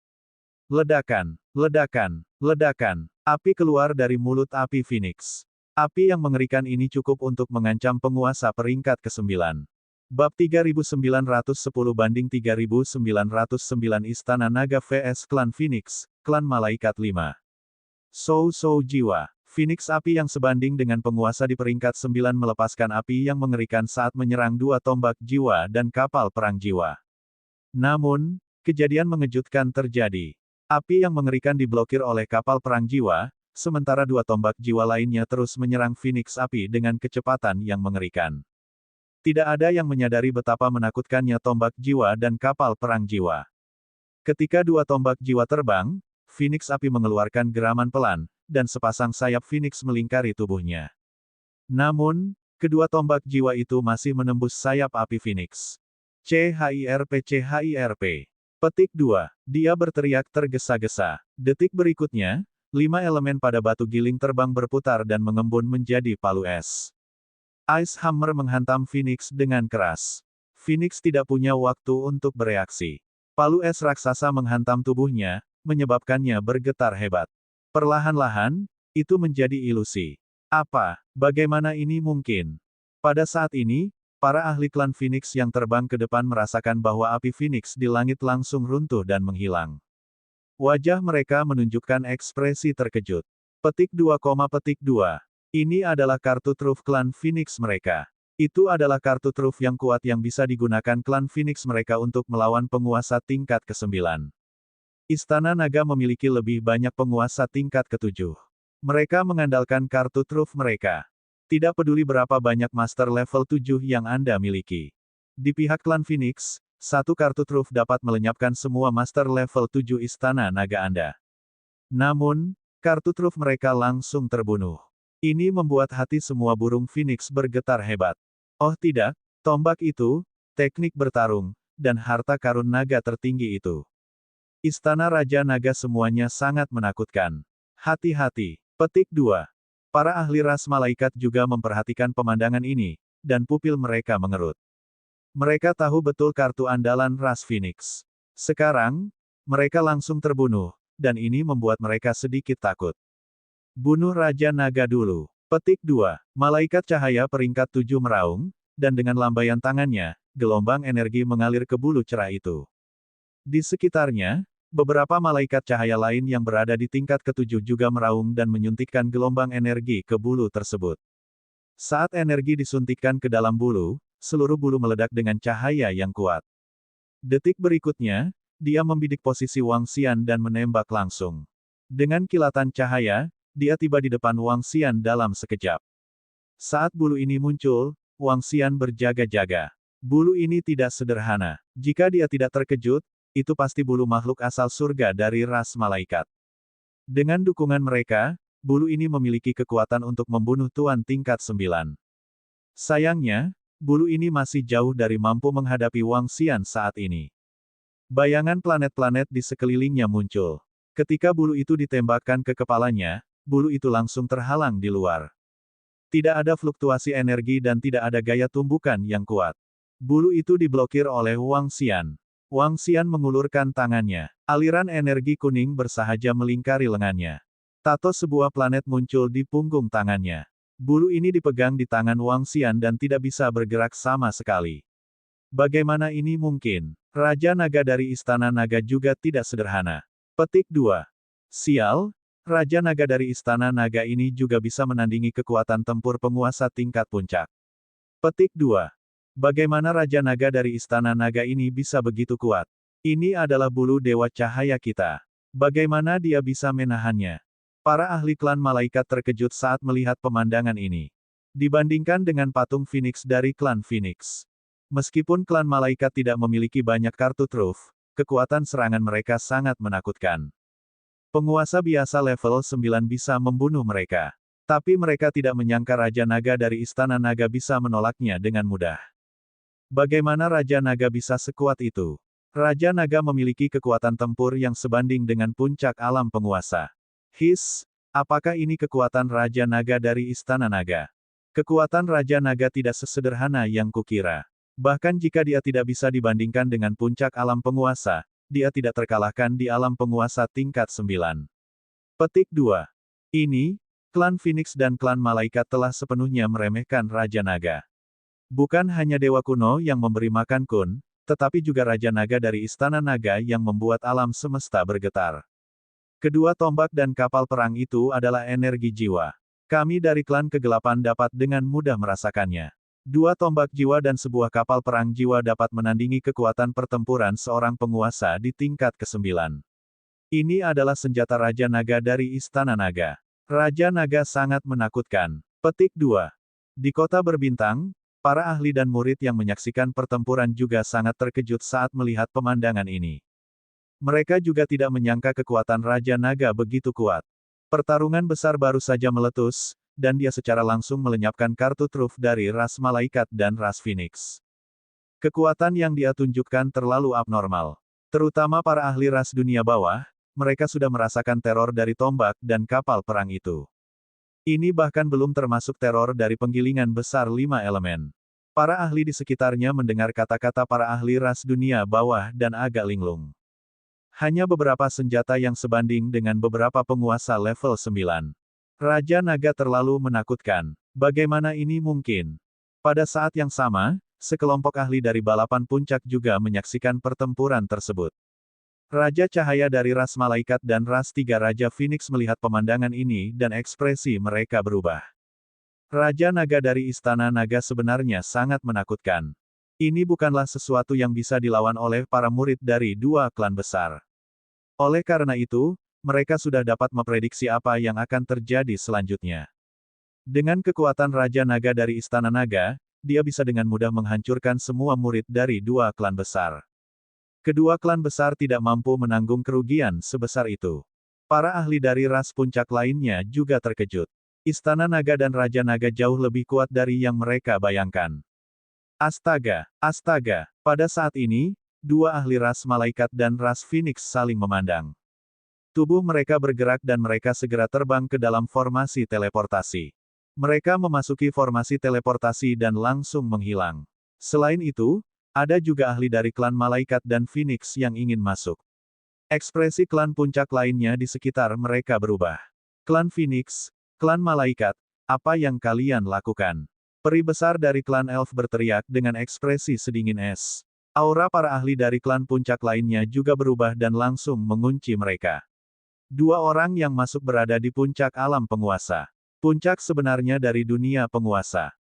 Ledakan, ledakan, ledakan. Api keluar dari mulut api Phoenix. Api yang mengerikan ini cukup untuk mengancam penguasa peringkat ke-9. Bab 3910-3909 Istana Naga vs Klan Phoenix, Klan Malaikat 5. Sou jiwa. Phoenix api yang sebanding dengan penguasa di peringkat 9 melepaskan api yang mengerikan saat menyerang 2 tombak jiwa dan kapal perang jiwa. Namun, kejadian mengejutkan terjadi. Api yang mengerikan diblokir oleh kapal perang jiwa, sementara 2 tombak jiwa lainnya terus menyerang Phoenix api dengan kecepatan yang mengerikan. Tidak ada yang menyadari betapa menakutkannya tombak jiwa dan kapal perang jiwa. Ketika 2 tombak jiwa terbang, Phoenix api mengeluarkan geraman pelan, dan sepasang sayap Phoenix melingkari tubuhnya. Namun, kedua tombak jiwa itu masih menembus sayap api Phoenix. CHIRP CHIRP. Petik 2. Dia berteriak tergesa-gesa. Detik berikutnya, 5 elemen pada batu giling terbang berputar dan mengembun menjadi palu es. Ice Hammer menghantam Phoenix dengan keras. Phoenix tidak punya waktu untuk bereaksi. Palu es raksasa menghantam tubuhnya, menyebabkannya bergetar hebat. Perlahan-lahan, itu menjadi ilusi. Apa? Bagaimana ini mungkin? Pada saat ini, para ahli klan Phoenix yang terbang ke depan merasakan bahwa api Phoenix di langit langsung runtuh dan menghilang. Wajah mereka menunjukkan ekspresi terkejut. Petik 2, petik 2. Ini adalah kartu truf klan Phoenix mereka. Itu adalah kartu truf yang kuat yang bisa digunakan klan Phoenix mereka untuk melawan penguasa tingkat ke-9. Istana Naga memiliki lebih banyak penguasa tingkat ke-7. Mereka mengandalkan kartu truf mereka. Tidak peduli berapa banyak master level 7 yang Anda miliki. Di pihak klan Phoenix, 1 kartu truf dapat melenyapkan semua master level 7 Istana Naga Anda. Namun, kartu truf mereka langsung terbunuh. Ini membuat hati semua burung Phoenix bergetar hebat. Oh tidak, tombak itu, teknik bertarung, dan harta karun naga tertinggi itu. Istana Raja Naga semuanya sangat menakutkan. Hati-hati. Petik 2. Para ahli ras malaikat juga memperhatikan pemandangan ini, dan pupil mereka mengerut. Mereka tahu betul kartu andalan ras Phoenix. Sekarang, mereka langsung terbunuh, dan ini membuat mereka sedikit takut. Bunuh Raja Naga dulu. Petik 2. Malaikat cahaya peringkat 7 meraung, dan dengan lambaian tangannya, gelombang energi mengalir ke bulu cerah itu. Di sekitarnya, beberapa malaikat cahaya lain yang berada di tingkat ke-7 juga meraung dan menyuntikkan gelombang energi ke bulu tersebut. Saat energi disuntikkan ke dalam bulu, seluruh bulu meledak dengan cahaya yang kuat. Detik berikutnya, dia membidik posisi Wang Xian dan menembak langsung. Dengan kilatan cahaya, dia tiba di depan Wang Xian dalam sekejap. Saat bulu ini muncul, Wang Xian berjaga-jaga. Bulu ini tidak sederhana. Jika dia tidak terkejut, itu pasti bulu makhluk asal surga dari ras malaikat. Dengan dukungan mereka, bulu ini memiliki kekuatan untuk membunuh tuan tingkat 9. Sayangnya, bulu ini masih jauh dari mampu menghadapi Wang Xian saat ini. Bayangan planet-planet di sekelilingnya muncul. Ketika bulu itu ditembakkan ke kepalanya, bulu itu langsung terhalang di luar. Tidak ada fluktuasi energi dan tidak ada gaya tumbukan yang kuat. Bulu itu diblokir oleh Wang Xian. Wang Xian mengulurkan tangannya. Aliran energi kuning bersahaja melingkari lengannya. Tato sebuah planet muncul di punggung tangannya. Bulu ini dipegang di tangan Wang Xian dan tidak bisa bergerak sama sekali. Bagaimana ini mungkin? Raja Naga dari Istana Naga juga tidak sederhana. Petik 2. Sial, Raja Naga dari Istana Naga ini juga bisa menandingi kekuatan tempur penguasa tingkat puncak. Petik 2. Bagaimana Raja Naga dari Istana Naga ini bisa begitu kuat? Ini adalah bulu Dewa Cahaya kita. Bagaimana dia bisa menahannya? Para ahli klan malaikat terkejut saat melihat pemandangan ini. Dibandingkan dengan patung Phoenix dari klan Phoenix. Meskipun klan malaikat tidak memiliki banyak kartu truf, kekuatan serangan mereka sangat menakutkan. Penguasa biasa level 9 bisa membunuh mereka. Tapi mereka tidak menyangka Raja Naga dari Istana Naga bisa menolaknya dengan mudah. Bagaimana Raja Naga bisa sekuat itu? Raja Naga memiliki kekuatan tempur yang sebanding dengan puncak alam penguasa. Apakah ini kekuatan Raja Naga dari Istana Naga? Kekuatan Raja Naga tidak sesederhana yang kukira. Bahkan jika dia tidak bisa dibandingkan dengan puncak alam penguasa, dia tidak terkalahkan di alam penguasa tingkat 9. Petik 2. Ini, klan Phoenix dan klan Malaikat telah sepenuhnya meremehkan Raja Naga. Bukan hanya Dewa Kuno yang memberi makan Kun, tetapi juga Raja Naga dari Istana Naga yang membuat alam semesta bergetar. Kedua tombak dan kapal perang itu adalah energi jiwa. Kami dari klan kegelapan dapat dengan mudah merasakannya. Dua tombak jiwa dan sebuah kapal perang jiwa dapat menandingi kekuatan pertempuran seorang penguasa di tingkat ke-9. Ini adalah senjata Raja Naga dari Istana Naga. Raja Naga sangat menakutkan. Petik 2. Di kota berbintang, para ahli dan murid yang menyaksikan pertempuran juga sangat terkejut saat melihat pemandangan ini. Mereka juga tidak menyangka kekuatan Raja Naga begitu kuat. Pertarungan besar baru saja meletus, dan dia secara langsung melenyapkan kartu truf dari ras malaikat dan ras Phoenix. Kekuatan yang dia tunjukkan terlalu abnormal. Terutama para ahli ras dunia bawah, mereka sudah merasakan teror dari tombak dan kapal perang itu. Ini bahkan belum termasuk teror dari penggilingan besar 5 elemen. Para ahli di sekitarnya mendengar kata-kata para ahli ras dunia bawah dan agak linglung. Hanya beberapa senjata yang sebanding dengan beberapa penguasa level 9. Raja Naga terlalu menakutkan. Bagaimana ini mungkin? Pada saat yang sama, sekelompok ahli dari balapan puncak juga menyaksikan pertempuran tersebut. Raja Cahaya dari ras Malaikat dan ras 3 Raja Phoenix melihat pemandangan ini dan ekspresi mereka berubah. Raja Naga dari Istana Naga sebenarnya sangat menakutkan. Ini bukanlah sesuatu yang bisa dilawan oleh para murid dari dua klan besar. Oleh karena itu, mereka sudah dapat memprediksi apa yang akan terjadi selanjutnya. Dengan kekuatan Raja Naga dari Istana Naga, dia bisa dengan mudah menghancurkan semua murid dari dua klan besar. Kedua klan besar tidak mampu menanggung kerugian sebesar itu. Para ahli dari ras puncak lainnya juga terkejut. Istana Naga dan Raja Naga jauh lebih kuat dari yang mereka bayangkan. Astaga, astaga, pada saat ini, dua ahli ras malaikat dan ras Phoenix saling memandang. Tubuh mereka bergerak dan mereka segera terbang ke dalam formasi teleportasi. Mereka memasuki formasi teleportasi dan langsung menghilang. Selain itu, ada juga ahli dari klan malaikat dan Phoenix yang ingin masuk. Ekspresi klan puncak lainnya di sekitar mereka berubah. Klan Phoenix, klan malaikat, apa yang kalian lakukan? Peri besar dari klan elf berteriak dengan ekspresi sedingin es. Aura para ahli dari klan puncak lainnya juga berubah dan langsung mengunci mereka. Dua orang yang masuk berada di puncak alam penguasa. Puncak sebenarnya dari dunia penguasa.